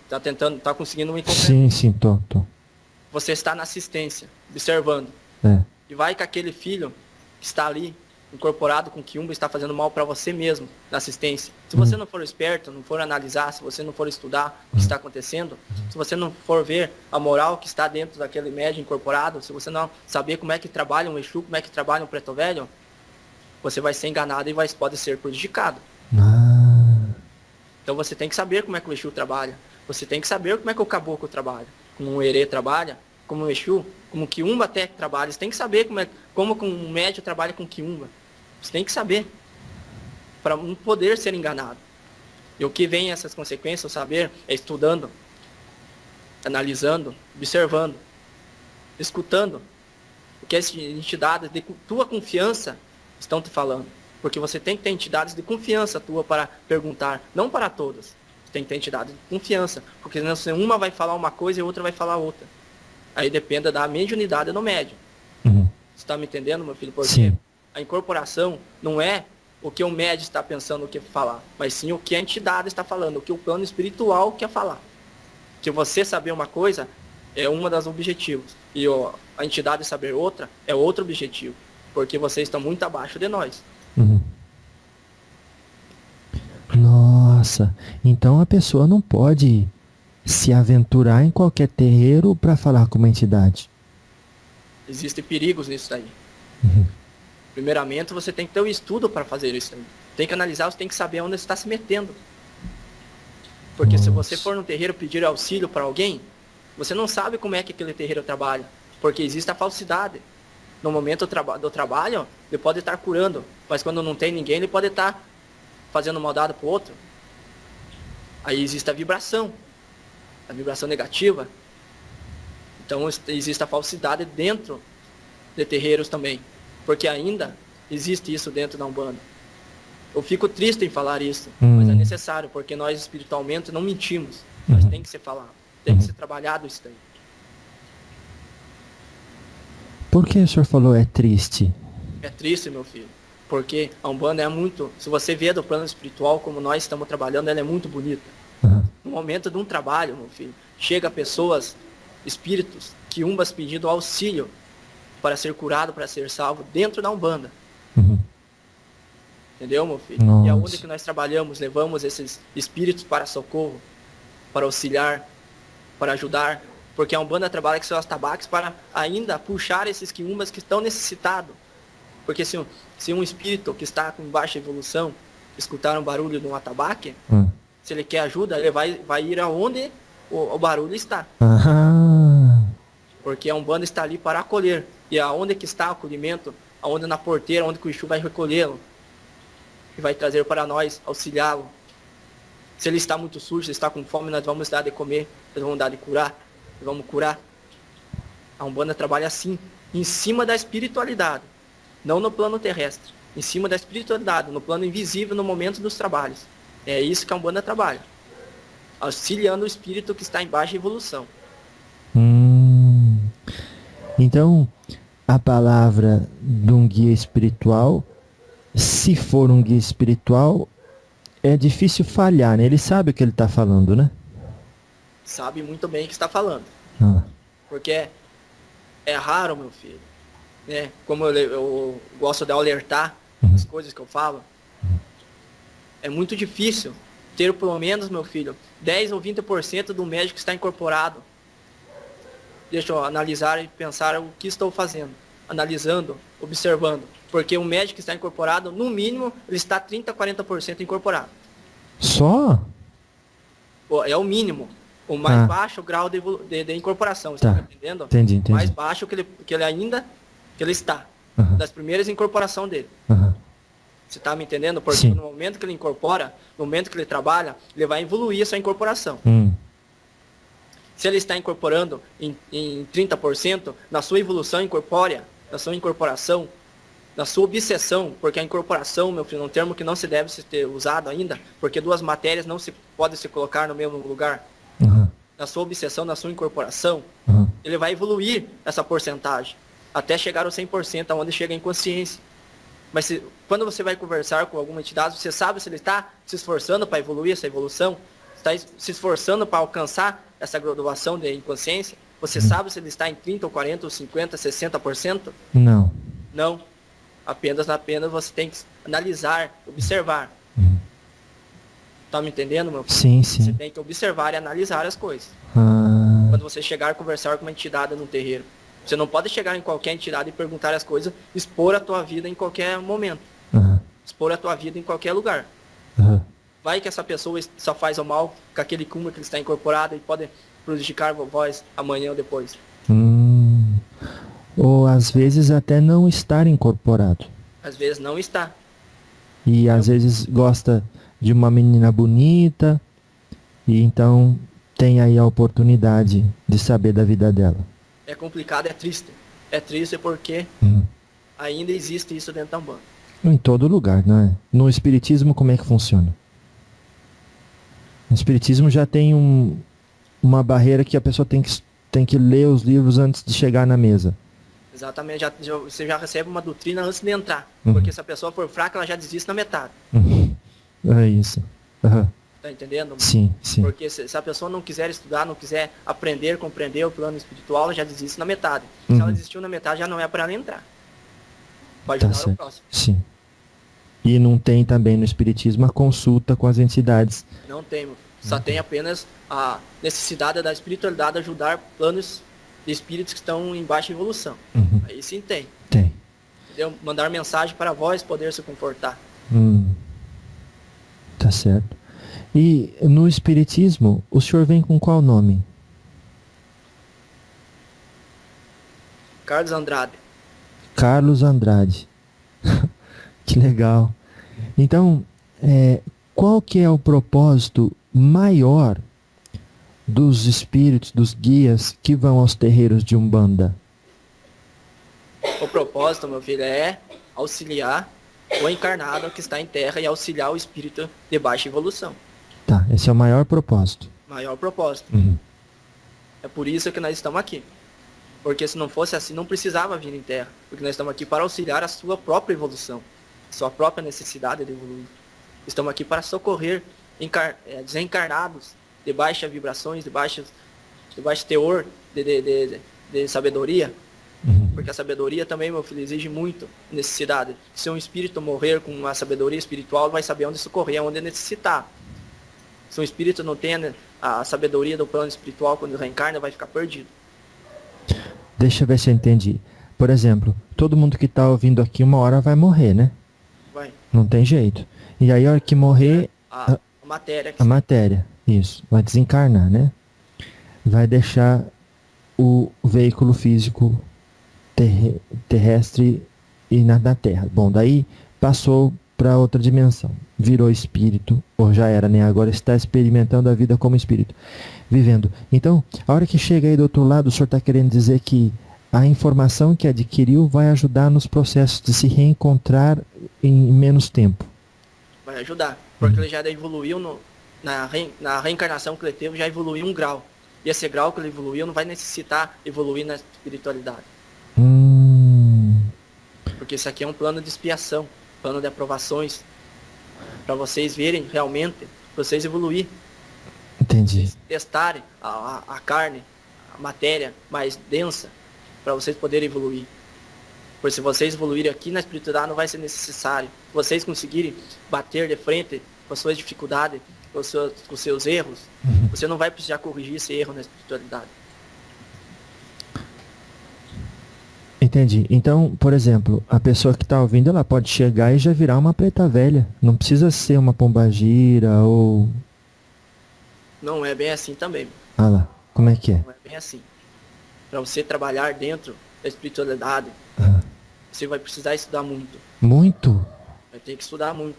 está conseguindo me compreender. Sim, tô. Você está na assistência, observando. É. E vai que aquele filho que está ali, incorporado com quiumba, está fazendo mal para você mesmo, na assistência. Se você não for esperto, não for analisar, se você não for estudar o que está acontecendo, se você não for ver a moral que está dentro daquele médium incorporado, se você não saber como é que trabalha um Exu, como é que trabalha um preto velho, você vai ser enganado e pode ser prejudicado. Então você tem que saber como é que o Exu trabalha. Você tem que saber como é que o caboclo trabalha. Como o herê trabalha, como o Exu, como o quiumba até trabalha. Você tem que saber como um médium trabalha com quiumba. Você tem que saber. Para não poder ser enganado. E o que vem essas consequências, o saber, é estudando, analisando, observando, escutando o que as entidades de tua confiança estão te falando. Porque você tem que ter entidades de confiança tua para perguntar, não para todas. Você tem que ter entidades de confiança, porque senão uma vai falar uma coisa e a outra vai falar outra. Aí depende da mediunidade do médium. Você está me entendendo, meu filho? Porque Sim. A incorporação não é o que o médium está pensando o que falar, mas sim o que a entidade está falando, o que o plano espiritual quer falar. Que você saber uma coisa é um dos objetivos, e a entidade saber outra é outro objetivo, porque vocês estão muito abaixo de nós. Nossa, então a pessoa não pode se aventurar em qualquer terreiro para falar com uma entidade. Existem perigos nisso daí. Primeiramente, você tem que ter o estudo para fazer isso aí. Tem que analisar, você tem que saber onde você está se metendo. Porque se você for no terreiro pedir auxílio para alguém, você não sabe como é que aquele terreiro trabalha. Porque existe a falsidade. No momento do trabalho, ele pode estar curando. Mas quando não tem ninguém, ele pode estar fazendo maldade para o outro. Aí existe a vibração negativa. Então existe a falsidade dentro de terreiros também. Porque ainda existe isso dentro da Umbanda. Eu fico triste em falar isso, mas é necessário, porque nós espiritualmente não mentimos. Mas tem que ser falado, tem que ser trabalhado isso daí. Por que o senhor falou é triste? É triste, meu filho, porque a Umbanda é muito... Se você vê do plano espiritual como nós estamos trabalhando, ela é muito bonita. No momento de um trabalho, meu filho, chega pessoas, espíritos, quiumbas pedindo auxílio para ser curado, para ser salvo, dentro da Umbanda. Uhum. Entendeu, meu filho? Nossa. E aonde que nós trabalhamos, levamos esses espíritos para socorro, para auxiliar, para ajudar, porque a Umbanda trabalha com seus atabaques para ainda puxar esses quiumbas que estão necessitados. Porque se um espírito que está com baixa evolução escutar um barulho de um atabaque, se ele quer ajuda, ele vai ir aonde o barulho está. Ah. Porque a Umbanda está ali para acolher. E aonde que está o acolhimento, aonde na porteira, onde que o Exu vai recolhê-lo e vai trazer para nós, auxiliá-lo. Se ele está muito sujo, se está com fome, nós vamos dar de comer, nós vamos dar de curar, nós vamos curar. A Umbanda trabalha assim, em cima da espiritualidade, não no plano terrestre, em cima da espiritualidade, no plano invisível, no momento dos trabalhos. É isso que a Umbanda trabalha, auxiliando o espírito que está em baixa evolução. Então, a palavra de um guia espiritual, se for um guia espiritual, é difícil falhar, né? Ele sabe o que ele está falando, né? Sabe muito bem o que está falando. Ah. Porque é raro, meu filho, né? Como eu gosto de alertar as coisas que eu falo, é muito difícil ter pelo menos, meu filho, 10 ou 20% do médico que está incorporado. Deixa eu analisar e pensar o que estou fazendo. Analisando, observando. Porque o médico que está incorporado, no mínimo, ele está 30% a 40% incorporado. Só? É o mínimo. O mais baixo o grau de incorporação. Você está entendendo? Entendi. Mais baixo que ele está. Das primeiras incorporações dele. Você está me entendendo? Porque Sim. no momento que ele incorpora, no momento que ele trabalha, ele vai evoluir essa incorporação. Se ele está incorporando em 30%, na sua evolução incorpórea, na sua incorporação, na sua obsessão, porque a incorporação, meu filho, é um termo que não se deve ter usado ainda, porque duas matérias não se podem se colocar no mesmo lugar. Na sua obsessão, na sua incorporação, ele vai evoluir essa porcentagem, até chegar ao 100%, onde chega a inconsciência. Mas quando você vai conversar com alguma entidade, você sabe se ele está se esforçando para evoluir essa evolução, está se esforçando para alcançar essa graduação de inconsciência? Você sabe se ele está em 30%, ou 40%, ou 50%, 60%? Não. Não. Apenas você tem que analisar, observar. Tá me entendendo, meu Sim. filho? Você tem que observar e analisar as coisas. Quando você chegar a conversar com uma entidade no terreiro. Você não pode chegar em qualquer entidade e perguntar as coisas, expor a tua vida em qualquer momento. Expor a tua vida em qualquer lugar. Vai que essa pessoa só faz o mal com aquele cúmulo que ele está incorporado e pode prejudicar vós amanhã ou depois. Ou às vezes até não estar incorporado. Às vezes não está. E às vezes gosta de uma menina bonita e então tem aí a oportunidade de saber da vida dela. É complicado, é triste. É triste porque ainda existe isso dentro da Umbanda. Em todo lugar, não é? No Espiritismo, como é que funciona? No Espiritismo já tem uma barreira que a pessoa tem que ler os livros antes de chegar na mesa. Exatamente, você já recebe uma doutrina antes de entrar. Porque se a pessoa for fraca, ela já desiste na metade. É isso. Tá entendendo? Sim. Porque se a pessoa não quiser estudar, não quiser aprender, compreender o plano espiritual, ela já desiste na metade. Se ela desistiu na metade, já não é para ela entrar. Pode ajudar o próximo. Sim. E não tem também no Espiritismo a consulta com as entidades. Não tem, só tem apenas a necessidade da espiritualidade ajudar planos de espíritos que estão em baixa evolução. Aí sim tem. Tem. Entendeu? Mandar mensagem para vós poder se confortar. Tá certo. E no Espiritismo, o senhor vem com qual nome? Carlos Andrade. Carlos Andrade. Que legal. Então, qual que é o propósito maior dos espíritos, dos guias que vão aos terreiros de Umbanda? O propósito, meu filho, é auxiliar o encarnado que está em terra e auxiliar o espírito de baixa evolução. Tá, esse é o maior propósito. Maior propósito. É por isso que nós estamos aqui. Porque se não fosse assim, não precisava vir em terra. Porque nós estamos aqui para auxiliar a sua própria evolução. Sua própria necessidade de evoluir. Estamos aqui para socorrer desencarnados de baixas vibrações, de baixo teor, de sabedoria, Uhum. porque a sabedoria também, meu filho, exige muito necessidade. Se um espírito morrer com uma sabedoria espiritual, vai saber onde socorrer, onde necessitar. Se um espírito não tem a sabedoria do plano espiritual, quando reencarna, vai ficar perdido. Deixa eu ver se eu entendi. Por exemplo, todo mundo que está ouvindo aqui uma hora vai morrer, né? Vai. Não tem jeito. E aí a hora que morrer, A matéria. a matéria, isso, vai desencarnar, né? Vai deixar o veículo físico terrestre e na Terra. Bom, daí passou para outra dimensão. Virou espírito, ou já era, né? Agora está experimentando a vida como espírito. Vivendo. Então, a hora que chega aí do outro lado, o senhor está querendo dizer que a informação que adquiriu vai ajudar nos processos de se reencontrar em menos tempo. Vai ajudar. Porque ele já evoluiu na reencarnação que ele teve, já evoluiu um grau. E esse grau que ele evoluiu não vai necessitar evoluir na espiritualidade. Porque isso aqui é um plano de expiação, plano de aprovações, para vocês verem realmente, vocês evoluir. Entendi. Vocês testarem a carne, a matéria mais densa, para vocês poderem evoluir. Porque se vocês evoluírem aqui na espiritualidade, não vai ser necessário. Se vocês conseguirem bater de frente com as suas dificuldades, com os seus erros, você não vai precisar corrigir esse erro na espiritualidade. Entendi. Então, por exemplo, a pessoa que está ouvindo, ela pode chegar e já virar uma preta velha. Não precisa ser uma pombagira ou... Não é bem assim também. Ah lá, como é que é? Não é bem assim. Para você trabalhar dentro da espiritualidade, você vai precisar estudar muito. Muito? Vai ter que estudar muito.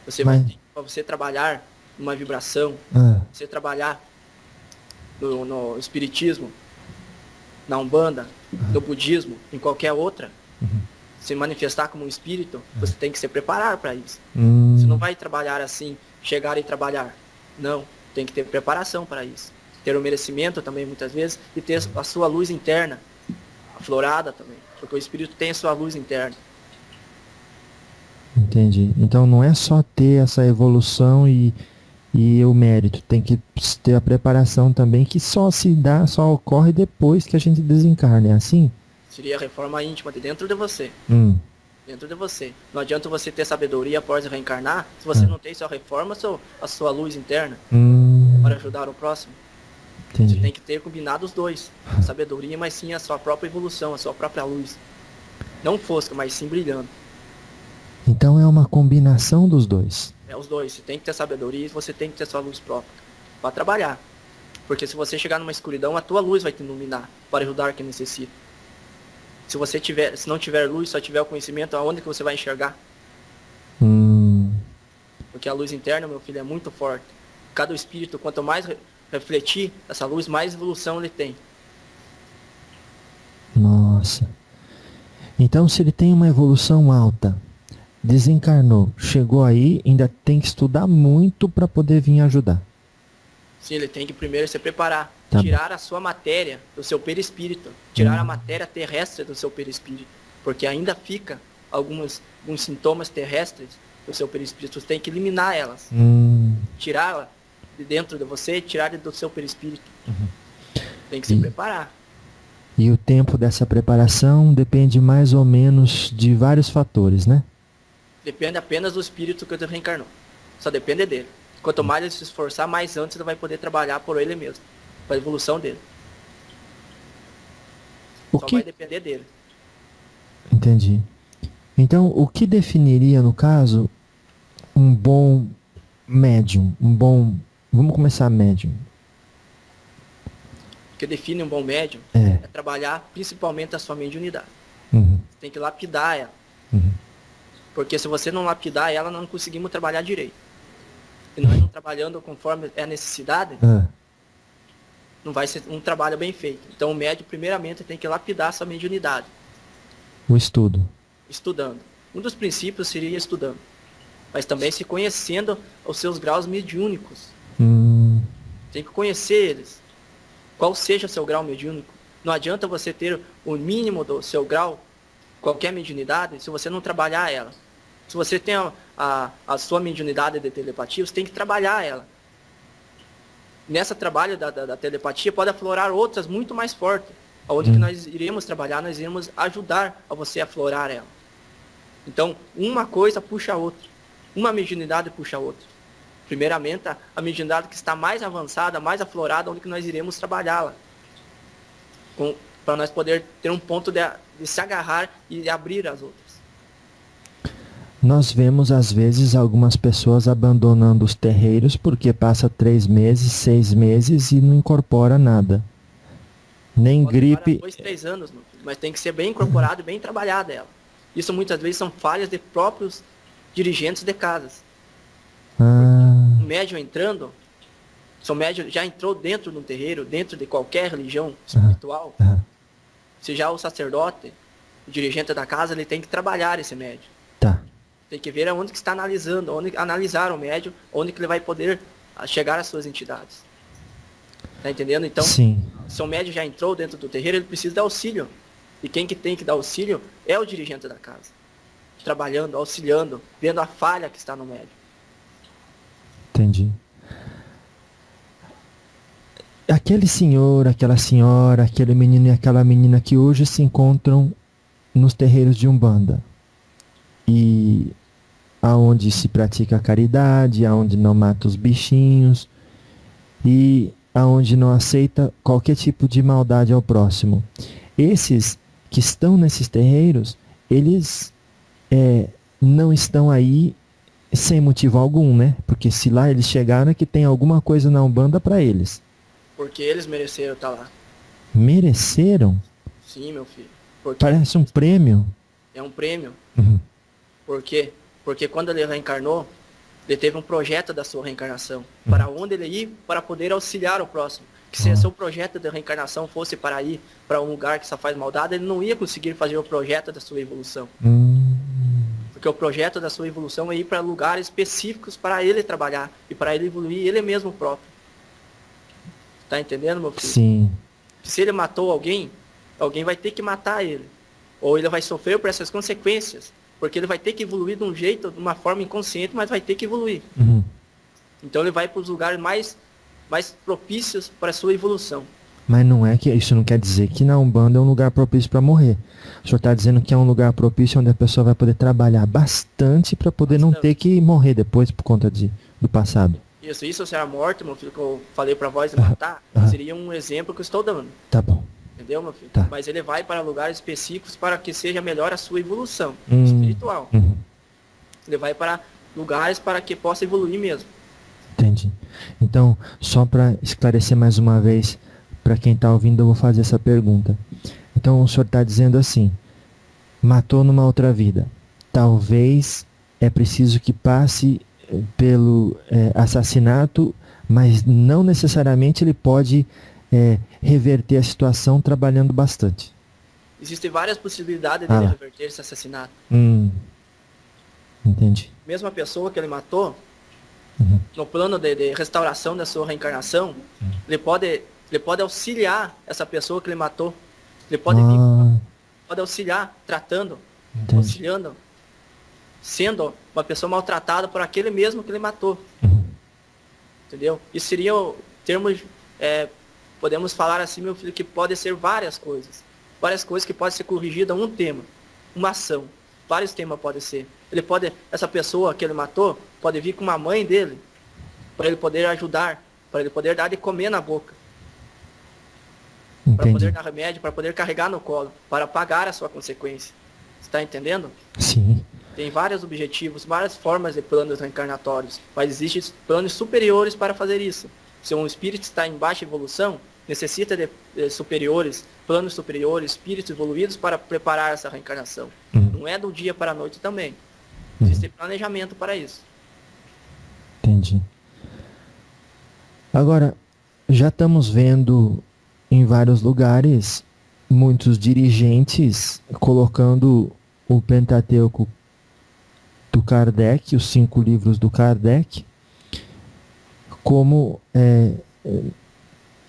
Você Mas... vai ter, para você trabalhar numa vibração, você trabalhar no espiritismo, na Umbanda, no budismo, em qualquer outra, se manifestar como um espírito, você tem que se preparar para isso. Você não vai trabalhar assim, chegar e trabalhar. Não, tem que ter preparação para isso. Ter o merecimento também, muitas vezes, e ter a sua luz interna, aflorada também, porque o espírito tem a sua luz interna. Entendi. Então não é só ter essa evolução e o mérito, tem que ter a preparação também, que só ocorre depois que a gente desencarna, é assim? Seria a reforma íntima de dentro de você. Dentro de você. Não adianta você ter sabedoria após reencarnar, se você não tem sua reforma, a sua luz interna, para ajudar o próximo. Entendi. Você tem que ter combinado os dois. A sabedoria, mas sim a sua própria evolução, a sua própria luz. Não fosca, mas sim brilhando. Então é uma combinação dos dois. É os dois. Você tem que ter sabedoria e você tem que ter sua luz própria. Para trabalhar. Porque se você chegar numa escuridão, a tua luz vai te iluminar para ajudar quem necessita. Se não tiver luz, só tiver o conhecimento, aonde que você vai enxergar? Porque a luz interna, meu filho, é muito forte. Cada espírito, quanto mais refletir essa luz, mais evolução ele tem. Nossa. Então se ele tem uma evolução alta, desencarnou, chegou aí, ainda tem que estudar muito para poder vir ajudar. Sim, ele tem que primeiro se preparar. Tá tirar a sua matéria do seu perispírito. Tirar a matéria terrestre do seu perispírito. Porque ainda fica alguns sintomas terrestres do seu perispírito. Você tem que eliminar elas. Tirá-la de dentro de você, tirar do seu perispírito. Tem que se preparar. E o tempo dessa preparação depende mais ou menos de vários fatores, né? Depende apenas do espírito que ele reencarnou. Só depende dele. Quanto mais ele se esforçar, mais antes ele vai poder trabalhar por ele mesmo. Para a evolução dele. Só vai depender dele. Entendi. Então, o que definiria, no caso, um bom médium? Vamos começar médium. O que define um bom médium é trabalhar principalmente a sua mediunidade. Você tem que lapidar ela. Porque se você não lapidar ela, não conseguimos trabalhar direito. E nós não trabalhando conforme é a necessidade, não vai ser um trabalho bem feito. Então o médium, primeiramente, tem que lapidar a sua mediunidade. O estudo. Estudando. Um dos princípios seria estudando. Mas também se conhecendo os seus graus mediúnicos. Tem que conhecer eles. Qual seja o seu grau mediúnico. Não adianta você ter o mínimo do seu grau, qualquer mediunidade, se você não trabalhar ela. Se você tem a sua mediunidade de telepatia, você tem que trabalhar ela. Nessa trabalho da telepatia pode aflorar outras muito mais fortes. Onde que nós iremos trabalhar, nós iremos ajudar a você a aflorar ela. Então, uma coisa puxa a outra. Uma mediunidade puxa a outra. Primeiramente, a mediunidade que está mais avançada, mais aflorada, onde que nós iremos trabalhá-la. Para nós poder ter um ponto de se agarrar e abrir as outras. Nós vemos, às vezes, algumas pessoas abandonando os terreiros porque passa 3 meses, 6 meses e não incorpora nada. Nem Pode gripe. 2, 3 anos, meu filho, mas tem que ser bem incorporado e bem trabalhada ela. Isso muitas vezes são falhas de próprios dirigentes de casas. O médium entrando, seu médium já entrou dentro de um terreiro, dentro de qualquer religião espiritual. Se já o sacerdote, o dirigente da casa, ele tem que trabalhar esse médium. Tá. Tem que ver aonde que está analisando, onde analisar o médium, onde que ele vai poder chegar às suas entidades. Tá entendendo? Então, Sim. se o médium já entrou dentro do terreiro, ele precisa de auxílio. E quem que tem que dar auxílio é o dirigente da casa. Trabalhando, auxiliando, vendo a falha que está no médium. Entendi. Aquele senhor, aquela senhora, aquele menino e aquela menina que hoje se encontram nos terreiros de Umbanda. E aonde se pratica a caridade, aonde não mata os bichinhos e aonde não aceita qualquer tipo de maldade ao próximo. Esses que estão nesses terreiros, eles não estão aí sem motivo algum, né? Porque se lá eles chegaram é que tem alguma coisa na Umbanda para eles. Porque eles mereceram estar lá. Mereceram? Sim, meu filho. Porque Parece um prêmio. é um prêmio. Uhum. Por quê? Porque quando ele reencarnou, ele teve um projeto da sua reencarnação. Para onde ele ia, para poder auxiliar o próximo. Que se o seu projeto de reencarnação fosse para ir para um lugar que só faz maldade, ele não ia conseguir fazer o projeto da sua evolução. Porque o projeto da sua evolução é ir para lugares específicos para ele trabalhar e para ele evoluir ele mesmo próprio. Tá entendendo, meu filho? Sim. Se ele matou alguém, alguém vai ter que matar ele. Ou ele vai sofrer por essas consequências. Porque ele vai ter que evoluir de um jeito, de uma forma inconsciente, mas vai ter que evoluir. Uhum. Então ele vai para os lugares mais propícios para a sua evolução. Mas não é que isso não quer dizer que na Umbanda é um lugar propício para morrer. O senhor está dizendo que é um lugar propício onde a pessoa vai poder trabalhar bastante para poder não ter que morrer depois por conta do passado. Isso será a morte, meu filho, que eu falei para vós de matar, seria um exemplo que eu estou dando. Tá bom. Entendeu, meu filho? Tá. Mas ele vai para lugares específicos para que seja melhor a sua evolução espiritual. Ele vai para lugares para que possa evoluir mesmo. Entendi. Então, só para esclarecer mais uma vez, para quem está ouvindo, eu vou fazer essa pergunta. Então, o senhor está dizendo assim, matou numa outra vida. Talvez é preciso que passe pelo assassinato, mas não necessariamente ele pode reverter a situação trabalhando bastante. Existem várias possibilidades dele reverter esse assassinato. Entendi. Mesmo a pessoa que ele matou, no plano de restauração da sua reencarnação, ele pode auxiliar essa pessoa que ele matou. Ele pode pode auxiliar, tratando, auxiliando, sendo uma pessoa maltratada por aquele mesmo que ele matou. Entendeu? Isso seria termos, podemos falar assim, meu filho, que pode ser várias coisas que podem ser corrigidas um tema, uma ação. Vários temas podem ser. Essa pessoa que ele matou, pode vir com uma mãe dele, para ele poder ajudar, para ele poder dar de comer na boca. Para poder dar remédio, para poder carregar no colo, para pagar a sua consequência. Você está entendendo? Sim. Tem vários objetivos, várias formas de planos reencarnatórios, mas existem planos superiores para fazer isso. Se um espírito está em baixa evolução, necessita de superiores, planos superiores, espíritos evoluídos para preparar essa reencarnação. Não é do dia para a noite também. Existe planejamento para isso. Entendi. Agora, já estamos vendo em vários lugares muitos dirigentes colocando o Pentateuco do Kardec, os 5 livros do Kardec, como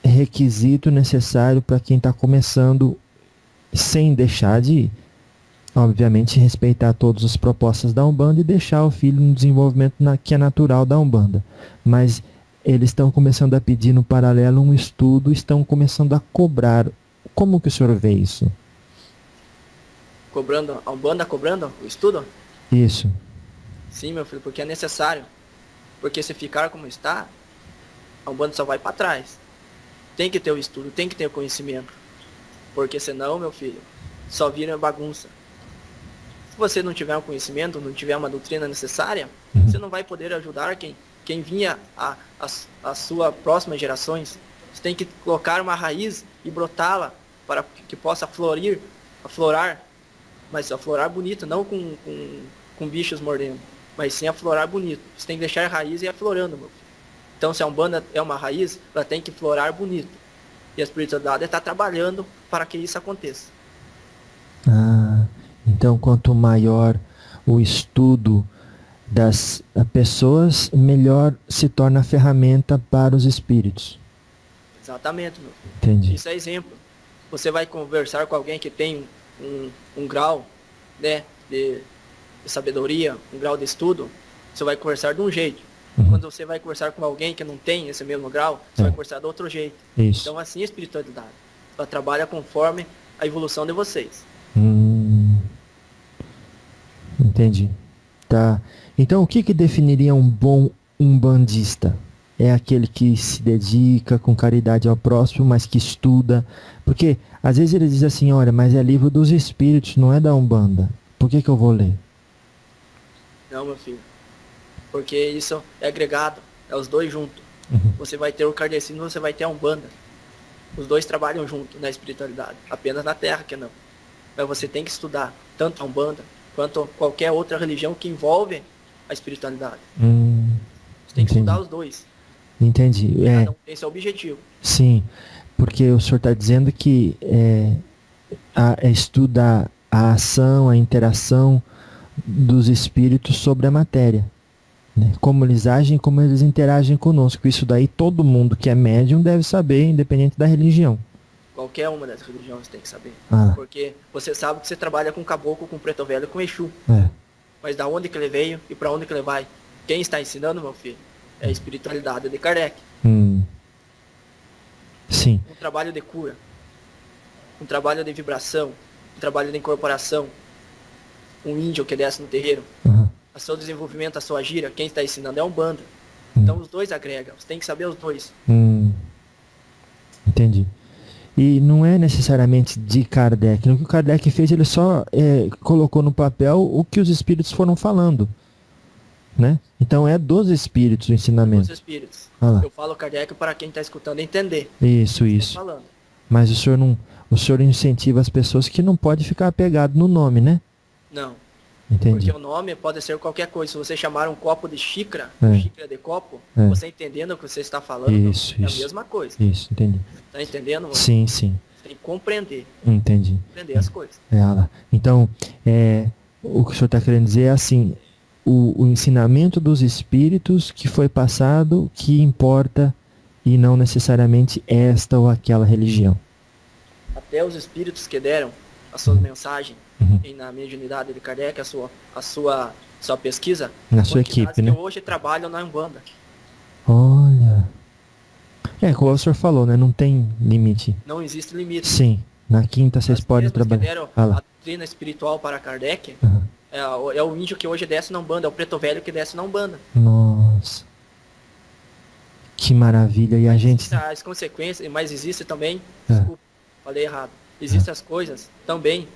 requisito necessário para quem está começando, sem deixar de, obviamente, respeitar todas as propostas da Umbanda e deixar o filho no desenvolvimento que é natural da Umbanda. Mas eles estão começando a pedir no paralelo um estudo, estão começando a cobrar. Como que o senhor vê isso? Cobrando, a Umbanda cobrando o estudo? Isso. Sim, meu filho, porque é necessário. Porque se ficar como está, a Umbanda só vai para trás. Tem que ter o estudo, tem que ter o conhecimento. Porque senão, meu filho, só vira bagunça. Se você não tiver um conhecimento, não tiver uma doutrina necessária, você não vai poder ajudar quem vinha a sua próximas gerações. Você tem que colocar uma raiz e brotá-la para que possa aflorar, mas aflorar bonito, não com bichos mordendo, mas sim aflorar bonito. Você tem que deixar a raiz e ir aflorando, meu filho. Então, se a Umbanda é uma raiz, ela tem que florar bonito. E a espiritualidade está trabalhando para que isso aconteça. Então, quanto maior o estudo das pessoas, melhor se torna a ferramenta para os espíritos. Exatamente, meu filho. Entendi. Isso é exemplo. Você vai conversar com alguém que tem um grau, né, de sabedoria, um grau de estudo, você vai conversar de um jeito. Quando você vai conversar com alguém que não tem esse mesmo grau, você vai conversar de outro jeito. Isso. Então, assim é a espiritualidade. Ela trabalha conforme a evolução de vocês. Entendi. Tá. Então, o que definiria um bom umbandista? É aquele que se dedica com caridade ao próximo, mas que estuda. Porque, às vezes ele diz assim, olha, mas é livro dos espíritos, não é da Umbanda. Por que eu vou ler? Não, meu filho. Porque isso é agregado, é os dois juntos. Você vai ter o kardecino, você vai ter a Umbanda. Os dois trabalham junto na espiritualidade, apenas na Terra que não. Mas você tem que estudar tanto a Umbanda quanto qualquer outra religião que envolve a espiritualidade. Você tem que estudar os dois. Entendi. Esse é o objetivo. Sim, porque o senhor está dizendo que é estudar a ação, a interação dos espíritos sobre a matéria. Né? Como eles agem, como eles interagem conosco. Isso daí todo mundo que é médium deve saber, independente da religião. Qualquer uma das religiões tem que saber. Ah. Porque você sabe que você trabalha com caboclo, com preto velho, com Exu. É. Mas da onde que ele veio e para onde que ele vai? Quem está ensinando, meu filho, é a espiritualidade de Kardec. Sim. Um trabalho de cura, um trabalho de vibração, um trabalho de incorporação. Um índio que desce no terreiro. O seu desenvolvimento, a sua gira, quem está ensinando é a Umbanda. Então os dois agregam, você tem que saber os dois. Entendi. E não é necessariamente de Kardec. O que o Kardec fez, ele só colocou no papel o que os espíritos foram falando. Né? Então é dos espíritos o ensinamento. Dos espíritos. Ah, eu falo Kardec para quem está escutando entender. Isso. Falando. Mas o senhor incentiva as pessoas que não pode ficar apegado no nome, né? Não. Entendi. Porque o nome pode ser qualquer coisa. Se você chamar um copo de xícara, xícara de copo, você entendendo o que você está falando, isso. a mesma coisa. Isso, entendi. Tá entendendo? Sim. Você tem que compreender. Entendi. Compreender as coisas. Então, o que o senhor está querendo dizer é assim, o ensinamento dos espíritos que foi passado que importa e não necessariamente esta ou aquela religião. Até os espíritos que deram a sua mensagem e na mediunidade de Kardec, a sua pesquisa, na sua equipe, né? Que hoje trabalham na Umbanda. Olha. Como o senhor falou, né? Não tem limite. Não existe limite. Sim. Na quinta vocês podem trabalhar. Que deram a doutrina espiritual para Kardec, é o índio que hoje desce na Umbanda, é o preto velho que desce na Umbanda. Nossa. Que maravilha. E a gente... As consequências, mas existe também, desculpa, falei errado. Existem as coisas também,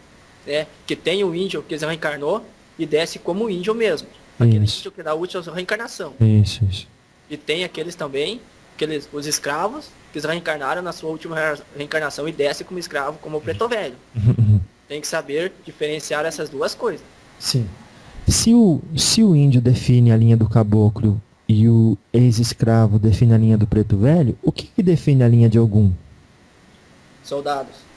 que tem o índio que reencarnou e desce como o índio mesmo. Aquele índio que dá útil à reencarnação. Isso. E tem aqueles também, os escravos, que reencarnaram na sua última reencarnação e desce como escravo, como o preto velho. Tem que saber diferenciar essas duas coisas. Sim. Se o índio define a linha do caboclo e o ex-escravo define a linha do preto velho, o que define a linha de Ogum? Soldados.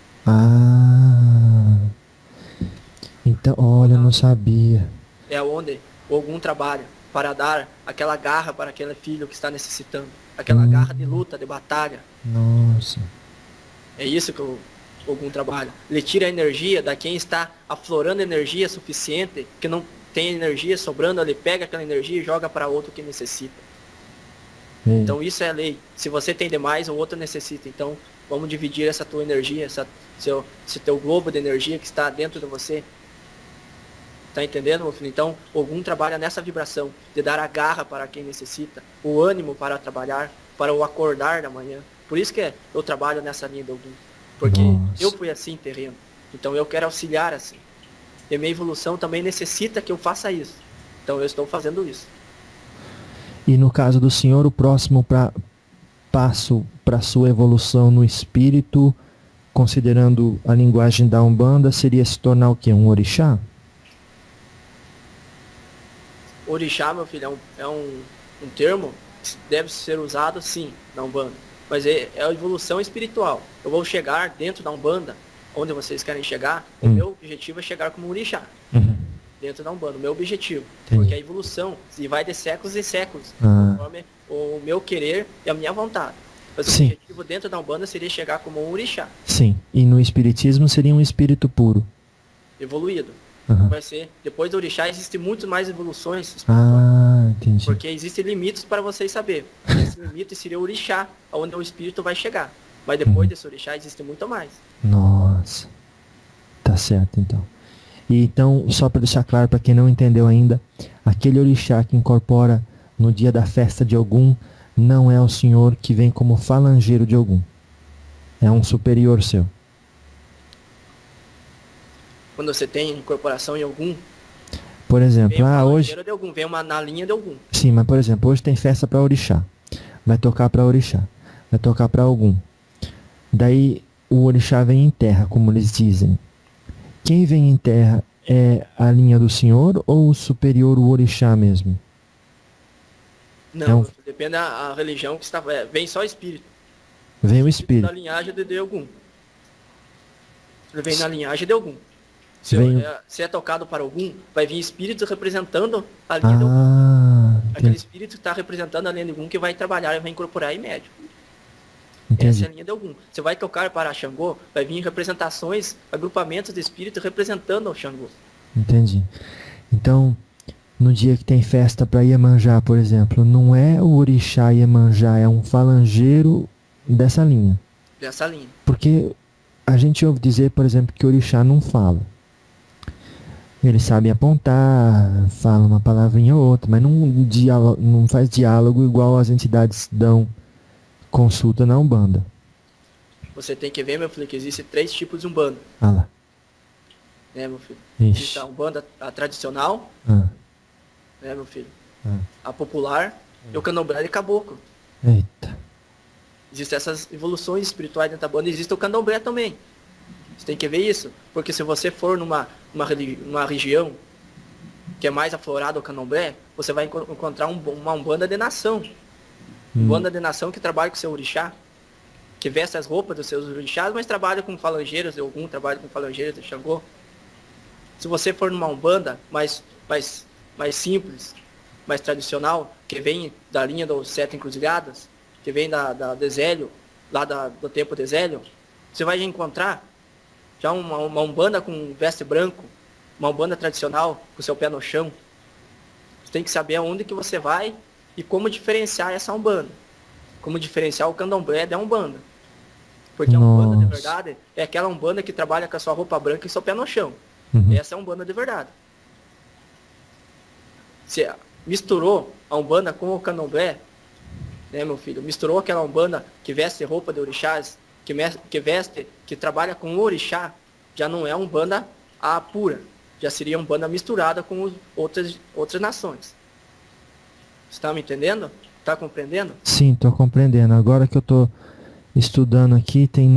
Então, olha, eu não sabia. É onde Ogum trabalha para dar aquela garra para aquele filho que está necessitando. Aquela garra de luta, de batalha. Nossa. É isso que o Ogum trabalha. Ele tira a energia da quem está aflorando energia suficiente, que não tem energia sobrando, ele pega aquela energia e joga para outro que necessita. Então isso é lei. Se você tem demais, o outro necessita. Então vamos dividir essa tua energia, esse teu globo de energia que está dentro de você. Tá entendendo, meu filho? Então Ogum trabalha nessa vibração de dar a garra para quem necessita, o ânimo para trabalhar, para o acordar da manhã. Por isso que eu trabalho nessa linha do Ogum. Porque eu fui assim terreno. Então eu quero auxiliar assim. E a minha evolução também necessita que eu faça isso. Então eu estou fazendo isso. E no caso do senhor, o próximo passo para sua evolução no espírito, considerando a linguagem da Umbanda, seria se tornar o quê? Um orixá? Orixá, meu filho, é um termo que deve ser usado sim na Umbanda. Mas é a evolução espiritual. Eu vou chegar dentro da Umbanda, onde vocês querem chegar, o meu objetivo é chegar como um orixá. Dentro da Umbanda, o meu objetivo. Entendi. Porque a evolução se vai de séculos e séculos, conforme o meu querer e a minha vontade. Mas Sim. o objetivo dentro da Umbanda seria chegar como um orixá, Sim. E no espiritismo seria um espírito puro. evoluído. Uhum. Vai ser, depois do orixá existem muito mais evoluções espirituais. Ah, entendi. Porque existem limites para vocês saberem. Esse limite seria o orixá, onde o espírito vai chegar. Mas depois desse orixá existe muito mais. Nossa. Tá certo, então. E então, só para deixar claro para quem não entendeu ainda, aquele orixá que incorpora no dia da festa de Ogum não é o senhor que vem como falangeiro de Ogum. É um superior seu. Quando você tem incorporação em Ogum, Por exemplo, vem uma hoje... de Ogum, vem uma na linha de Ogum. Sim, mas por exemplo, hoje tem festa para orixá. Vai tocar para orixá. Vai tocar para Ogum. Daí o orixá vem em terra, como eles dizem. Quem vem em terra é a linha do senhor ou o superior, o orixá mesmo? Não, depende da religião que está. Vem só espírito. Vem o Da espírito. linhagem de Ogum. Ele vem na linhagem de Ogum. Se é tocado para Ogum, vai vir espírito representando a linha de Ogum. Ah, Aquele entendi. espírito que está representando a linha de Ogum que vai trabalhar e vai incorporar em médio. Entendi. Essa é a linha de Ogum. Você vai tocar para Xangô, vai vir representações, agrupamentos de espírito representando o Xangô. Entendi. Então, no dia que tem festa para Iemanjá, por exemplo, não é o orixá Iemanjá, é um falangeiro dessa linha. Dessa linha. Porque a gente ouve dizer, por exemplo, que o orixá não fala. Ele sabe apontar, fala uma palavrinha ou outra, mas não faz diálogo igual as entidades dão consulta na Umbanda. Você tem que ver, meu filho, que existem 3 tipos de Umbanda. Ah lá. Né, meu filho? Ixi. Existe a Umbanda a tradicional, Ah, né, meu filho? ah. A popular e o candomblé de caboclo. Eita. Existem essas evoluções espirituais dentro da banda. Existe o candomblé também. Você tem que ver isso. Porque se você for numa região que é mais aflorada o candomblé, você vai encontrar uma Umbanda de nação. Umbanda de nação que trabalha com seu orixá. Que veste as roupas dos seus orixás, mas trabalha com falangeiros de Ogum, trabalha com falangeiros de Xangô. Se você for numa Umbanda mais simples, mais tradicional, que vem da linha dos 7 encruzilhadas, que vem da Dezélio, lá do tempo de Zélio, você vai encontrar já uma Umbanda com veste branco, uma Umbanda tradicional, com seu pé no chão. Você tem que saber aonde que você vai e como diferenciar essa Umbanda. Como diferenciar o candomblé da Umbanda. Porque a Umbanda de verdade é aquela Umbanda que trabalha com a sua roupa branca e seu pé no chão. Essa é a Umbanda de verdade. Você misturou a Umbanda com o candomblé, né, meu filho? Misturou aquela Umbanda que veste roupa de orixás, que trabalha com o orixá, já não é Umbanda a pura. Já seria Umbanda misturada com outras nações. Você está me entendendo? Está compreendendo? Sim, tô compreendendo. Agora que eu tô estudando aqui, tem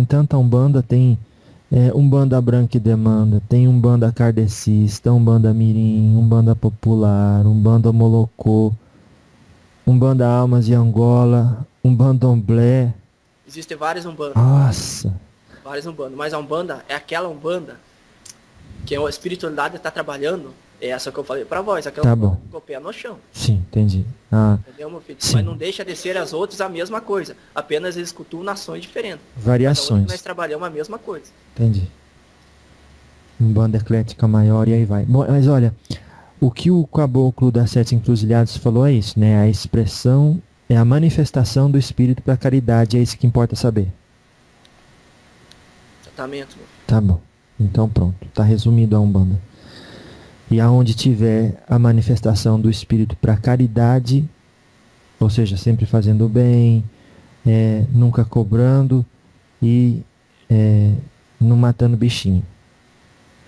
tanta Umbanda, tem Umbanda Branca e Demanda, tem Umbanda Kardecista, Umbanda Mirim, Umbanda Popular, Umbanda Molocô, Umbanda Almas de Angola, Umbanda Omblé. Existem várias Umbandas. Nossa! Várias Umbandas. Mas a Umbanda é aquela Umbanda que a espiritualidade está trabalhando. É essa que eu falei para vós. Aquela Tá Umbanda bom. com o pé no chão. Sim, entendi. Ah, Entendeu, meu filho? Sim. Mas não deixa de ser as outras a mesma coisa. Apenas eles cultuam nações diferentes. variações. Nós trabalhamos a mesma coisa. Entendi. Umbanda eclética maior e aí vai. Bom, mas olha, o que o caboclo das 7 encruzilhadas falou é isso, né? A expressão é a manifestação do Espírito para a caridade, é isso que importa saber. Exatamente. Tá bom. Então pronto, está resumido a Umbanda. E aonde tiver a manifestação do Espírito para caridade, ou seja, sempre fazendo o bem, nunca cobrando e não matando bichinho.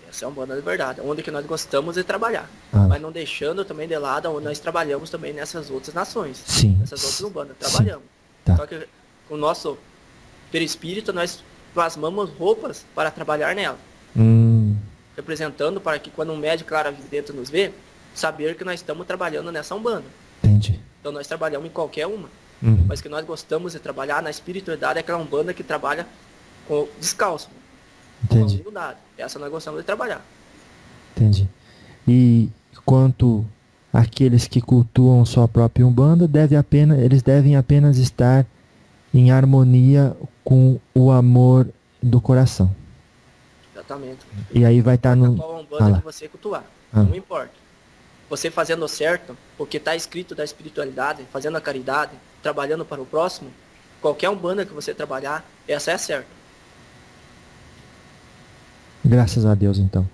Essa é uma Umbanda de verdade, onde que nós gostamos de trabalhar. Ah. Mas não deixando também de lado onde nós trabalhamos também nessas outras nações. Sim. Nessas outras Umbandas, trabalhamos. Tá. Só que com o nosso perispírito nós plasmamos roupas para trabalhar nela. Representando para que quando um médico lá dentro nos vê, saber que nós estamos trabalhando nessa Umbanda. Entendi. Então nós trabalhamos em qualquer uma. Uhum. Mas que nós gostamos de trabalhar na espiritualidade é aquela Umbanda que trabalha com descalço. Com Entendi. humildade. Essa nós gostamos de trabalhar. Entendi. E quanto àqueles que cultuam sua própria Umbanda, eles devem apenas estar em harmonia com o amor do coração. Exatamente. E aí vai estar no... Qual Umbanda que você cultuar. Ah. Não importa. Você fazendo o certo, porque está escrito da espiritualidade, fazendo a caridade, trabalhando para o próximo, qualquer Umbanda que você trabalhar, essa é a certa. Graças a Deus, então.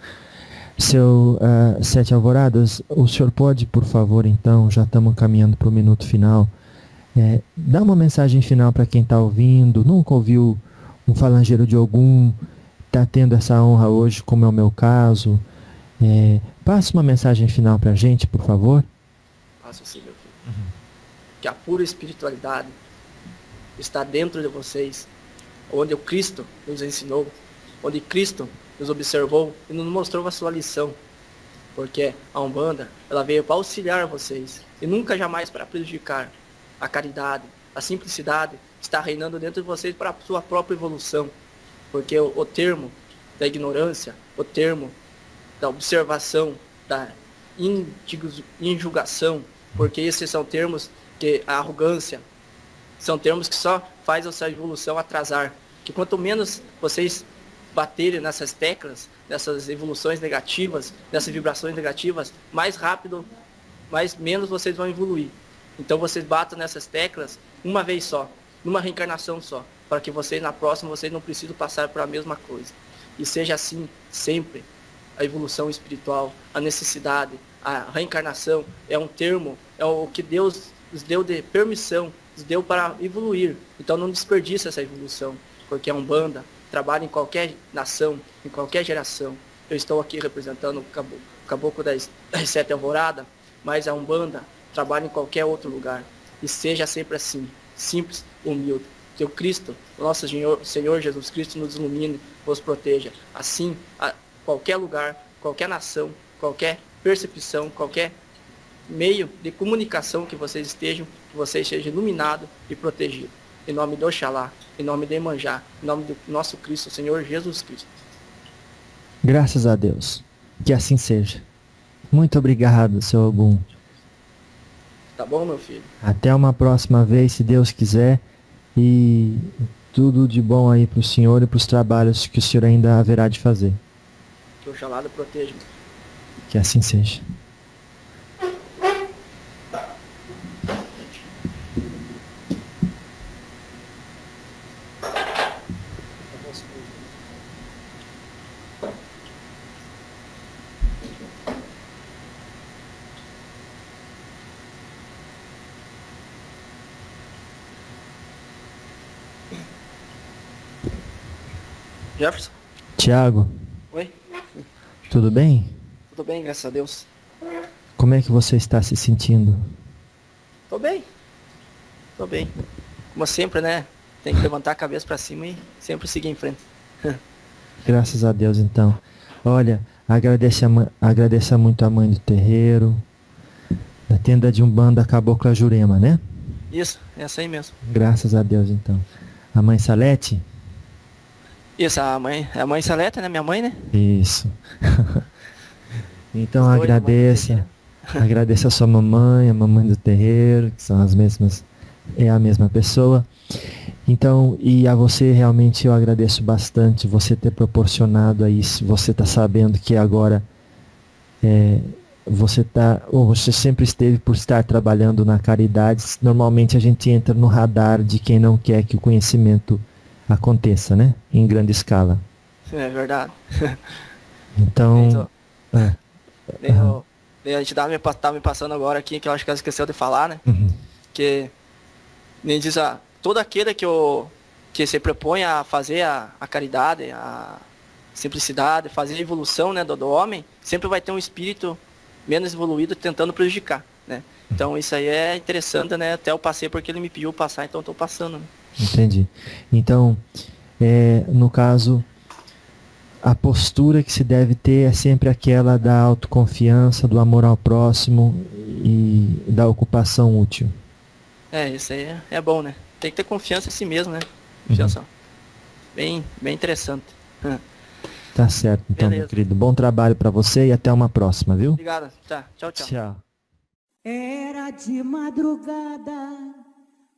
Seu Sete Alvoradas, o senhor pode, por favor, então, já estamos caminhando para o minuto final, dar uma mensagem final para quem está ouvindo, nunca ouviu um falangeiro de Ogum, está tendo essa honra hoje, como é o meu caso. Passe uma mensagem final para a gente, por favor. Faço sim, meu filho. Que a pura espiritualidade está dentro de vocês, onde o Cristo nos ensinou, onde Cristo nos observou e nos mostrou a sua lição. Porque a Umbanda, ela veio para auxiliar vocês e nunca jamais para prejudicar. A caridade, a simplicidade está reinando dentro de vocês para a sua própria evolução. Porque o termo da ignorância, o termo da observação, da injugação, porque esses são termos que a arrogância, são termos que só faz essa evolução atrasar. Que quanto menos vocês baterem nessas teclas, nessas evoluções negativas, nessas vibrações negativas, mais rápido, menos vocês vão evoluir. Então vocês batam nessas teclas uma vez só, numa reencarnação só, para que vocês na próxima vocês não precisem passar por a mesma coisa. E seja assim sempre. A evolução espiritual, a necessidade, a reencarnação é um termo, é o que Deus nos deu de permissão, nos deu para evoluir. Então não desperdice essa evolução, porque a Umbanda trabalha em qualquer nação, em qualquer geração. Eu estou aqui representando o Caboclo das Sete Alvoradas, mas a Umbanda trabalha em qualquer outro lugar. E seja sempre assim, simples, humilde. Que o Cristo, o nosso Senhor Jesus Cristo, nos ilumine, nos proteja. Assim, a qualquer lugar, qualquer nação, qualquer percepção, qualquer meio de comunicação que vocês estejam, que vocês sejam iluminados e protegidos. Em nome do Oxalá, em nome de Iemanjá, em nome do nosso Cristo, Senhor Jesus Cristo. Graças a Deus. Que assim seja. Muito obrigado, seu Ogum. Tá bom, meu filho? Até uma próxima vez, se Deus quiser. E tudo de bom aí para o senhor e para os trabalhos que o senhor ainda haverá de fazer. Que o Oxalá o proteja. Que assim seja. Jefferson? Tiago, Oi? tudo bem? Tudo bem, graças a Deus. Como é que você está se sentindo? Tô bem. Tô bem. Como sempre, né? Tem que levantar a cabeça para cima e sempre seguir em frente. Graças a Deus, então. Olha, agradeça muito a mãe do terreiro, da tenda de Umbanda Cabocla Jurema, né? Isso, é essa aí mesmo. Graças a Deus, então. A mãe Salete? Isso, a mãe Saleta, né? Minha mãe, né? Isso. Então Os dois, agradeça a sua mamãe, a mamãe do terreiro, que são as mesmas, é a mesma pessoa. Então, e a você realmente eu agradeço bastante você ter proporcionado a isso. Você está sabendo que agora você sempre esteve por estar trabalhando na caridade, normalmente a gente entra no radar de quem não quer que o conhecimento aconteça, né? Em grande escala. É verdade. Então, A gente tá me passando agora aqui, que eu acho que ela esqueceu de falar, né? Que nem diz, todo aquele que se propõe a fazer a caridade, a simplicidade, fazer a evolução, né, do homem, sempre vai ter um espírito menos evoluído tentando prejudicar, né? Então isso aí é interessante, né? Até eu passei porque ele me pediu passar, então eu tô passando, né? entendi. Então, no caso, a postura que se deve ter é sempre aquela da autoconfiança, do amor ao próximo e da ocupação útil. Isso aí é bom, né? Tem que ter confiança em si mesmo, né? Confiança. Bem interessante. Tá certo, então, Beleza. meu querido. Bom trabalho pra você e até uma próxima, viu? Obrigado. Tá. Tchau. Tchau. Era de madrugada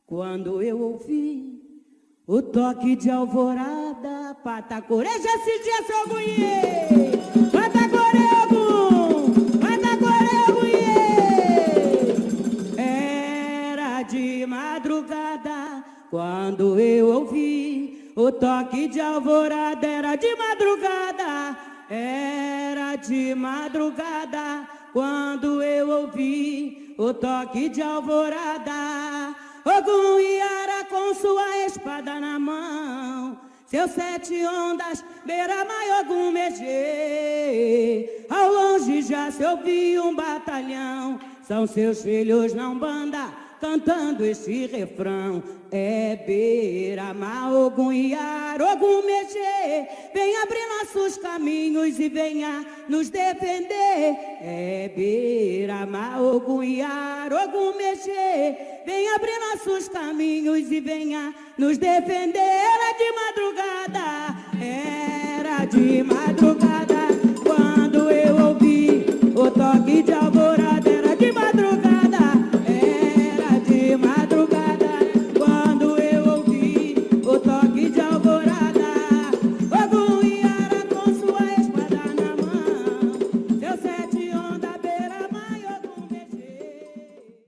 quando eu ouvi o toque de alvorada. Patacoreja se dia sogunhê, Patacoreguiê. Era de madrugada quando eu ouvi o toque de alvorada. Era de madrugada, era de madrugada quando eu ouvi o toque de alvorada. Ogum Iara com sua espada na mão, seus 7 ondas, beira-mar Ogum Megê. Ao longe já se ouvia um batalhão, são seus filhos na Umbanda cantando este refrão. É beira-mar Ogum Iara, Ogum Megê, vem abrir nossos caminhos e venha nos defender. É beira-mar Ogum Iara, Ogum Megê, vem abrir nossos caminhos e venha nos defender. Era de madrugada, era de madrugada.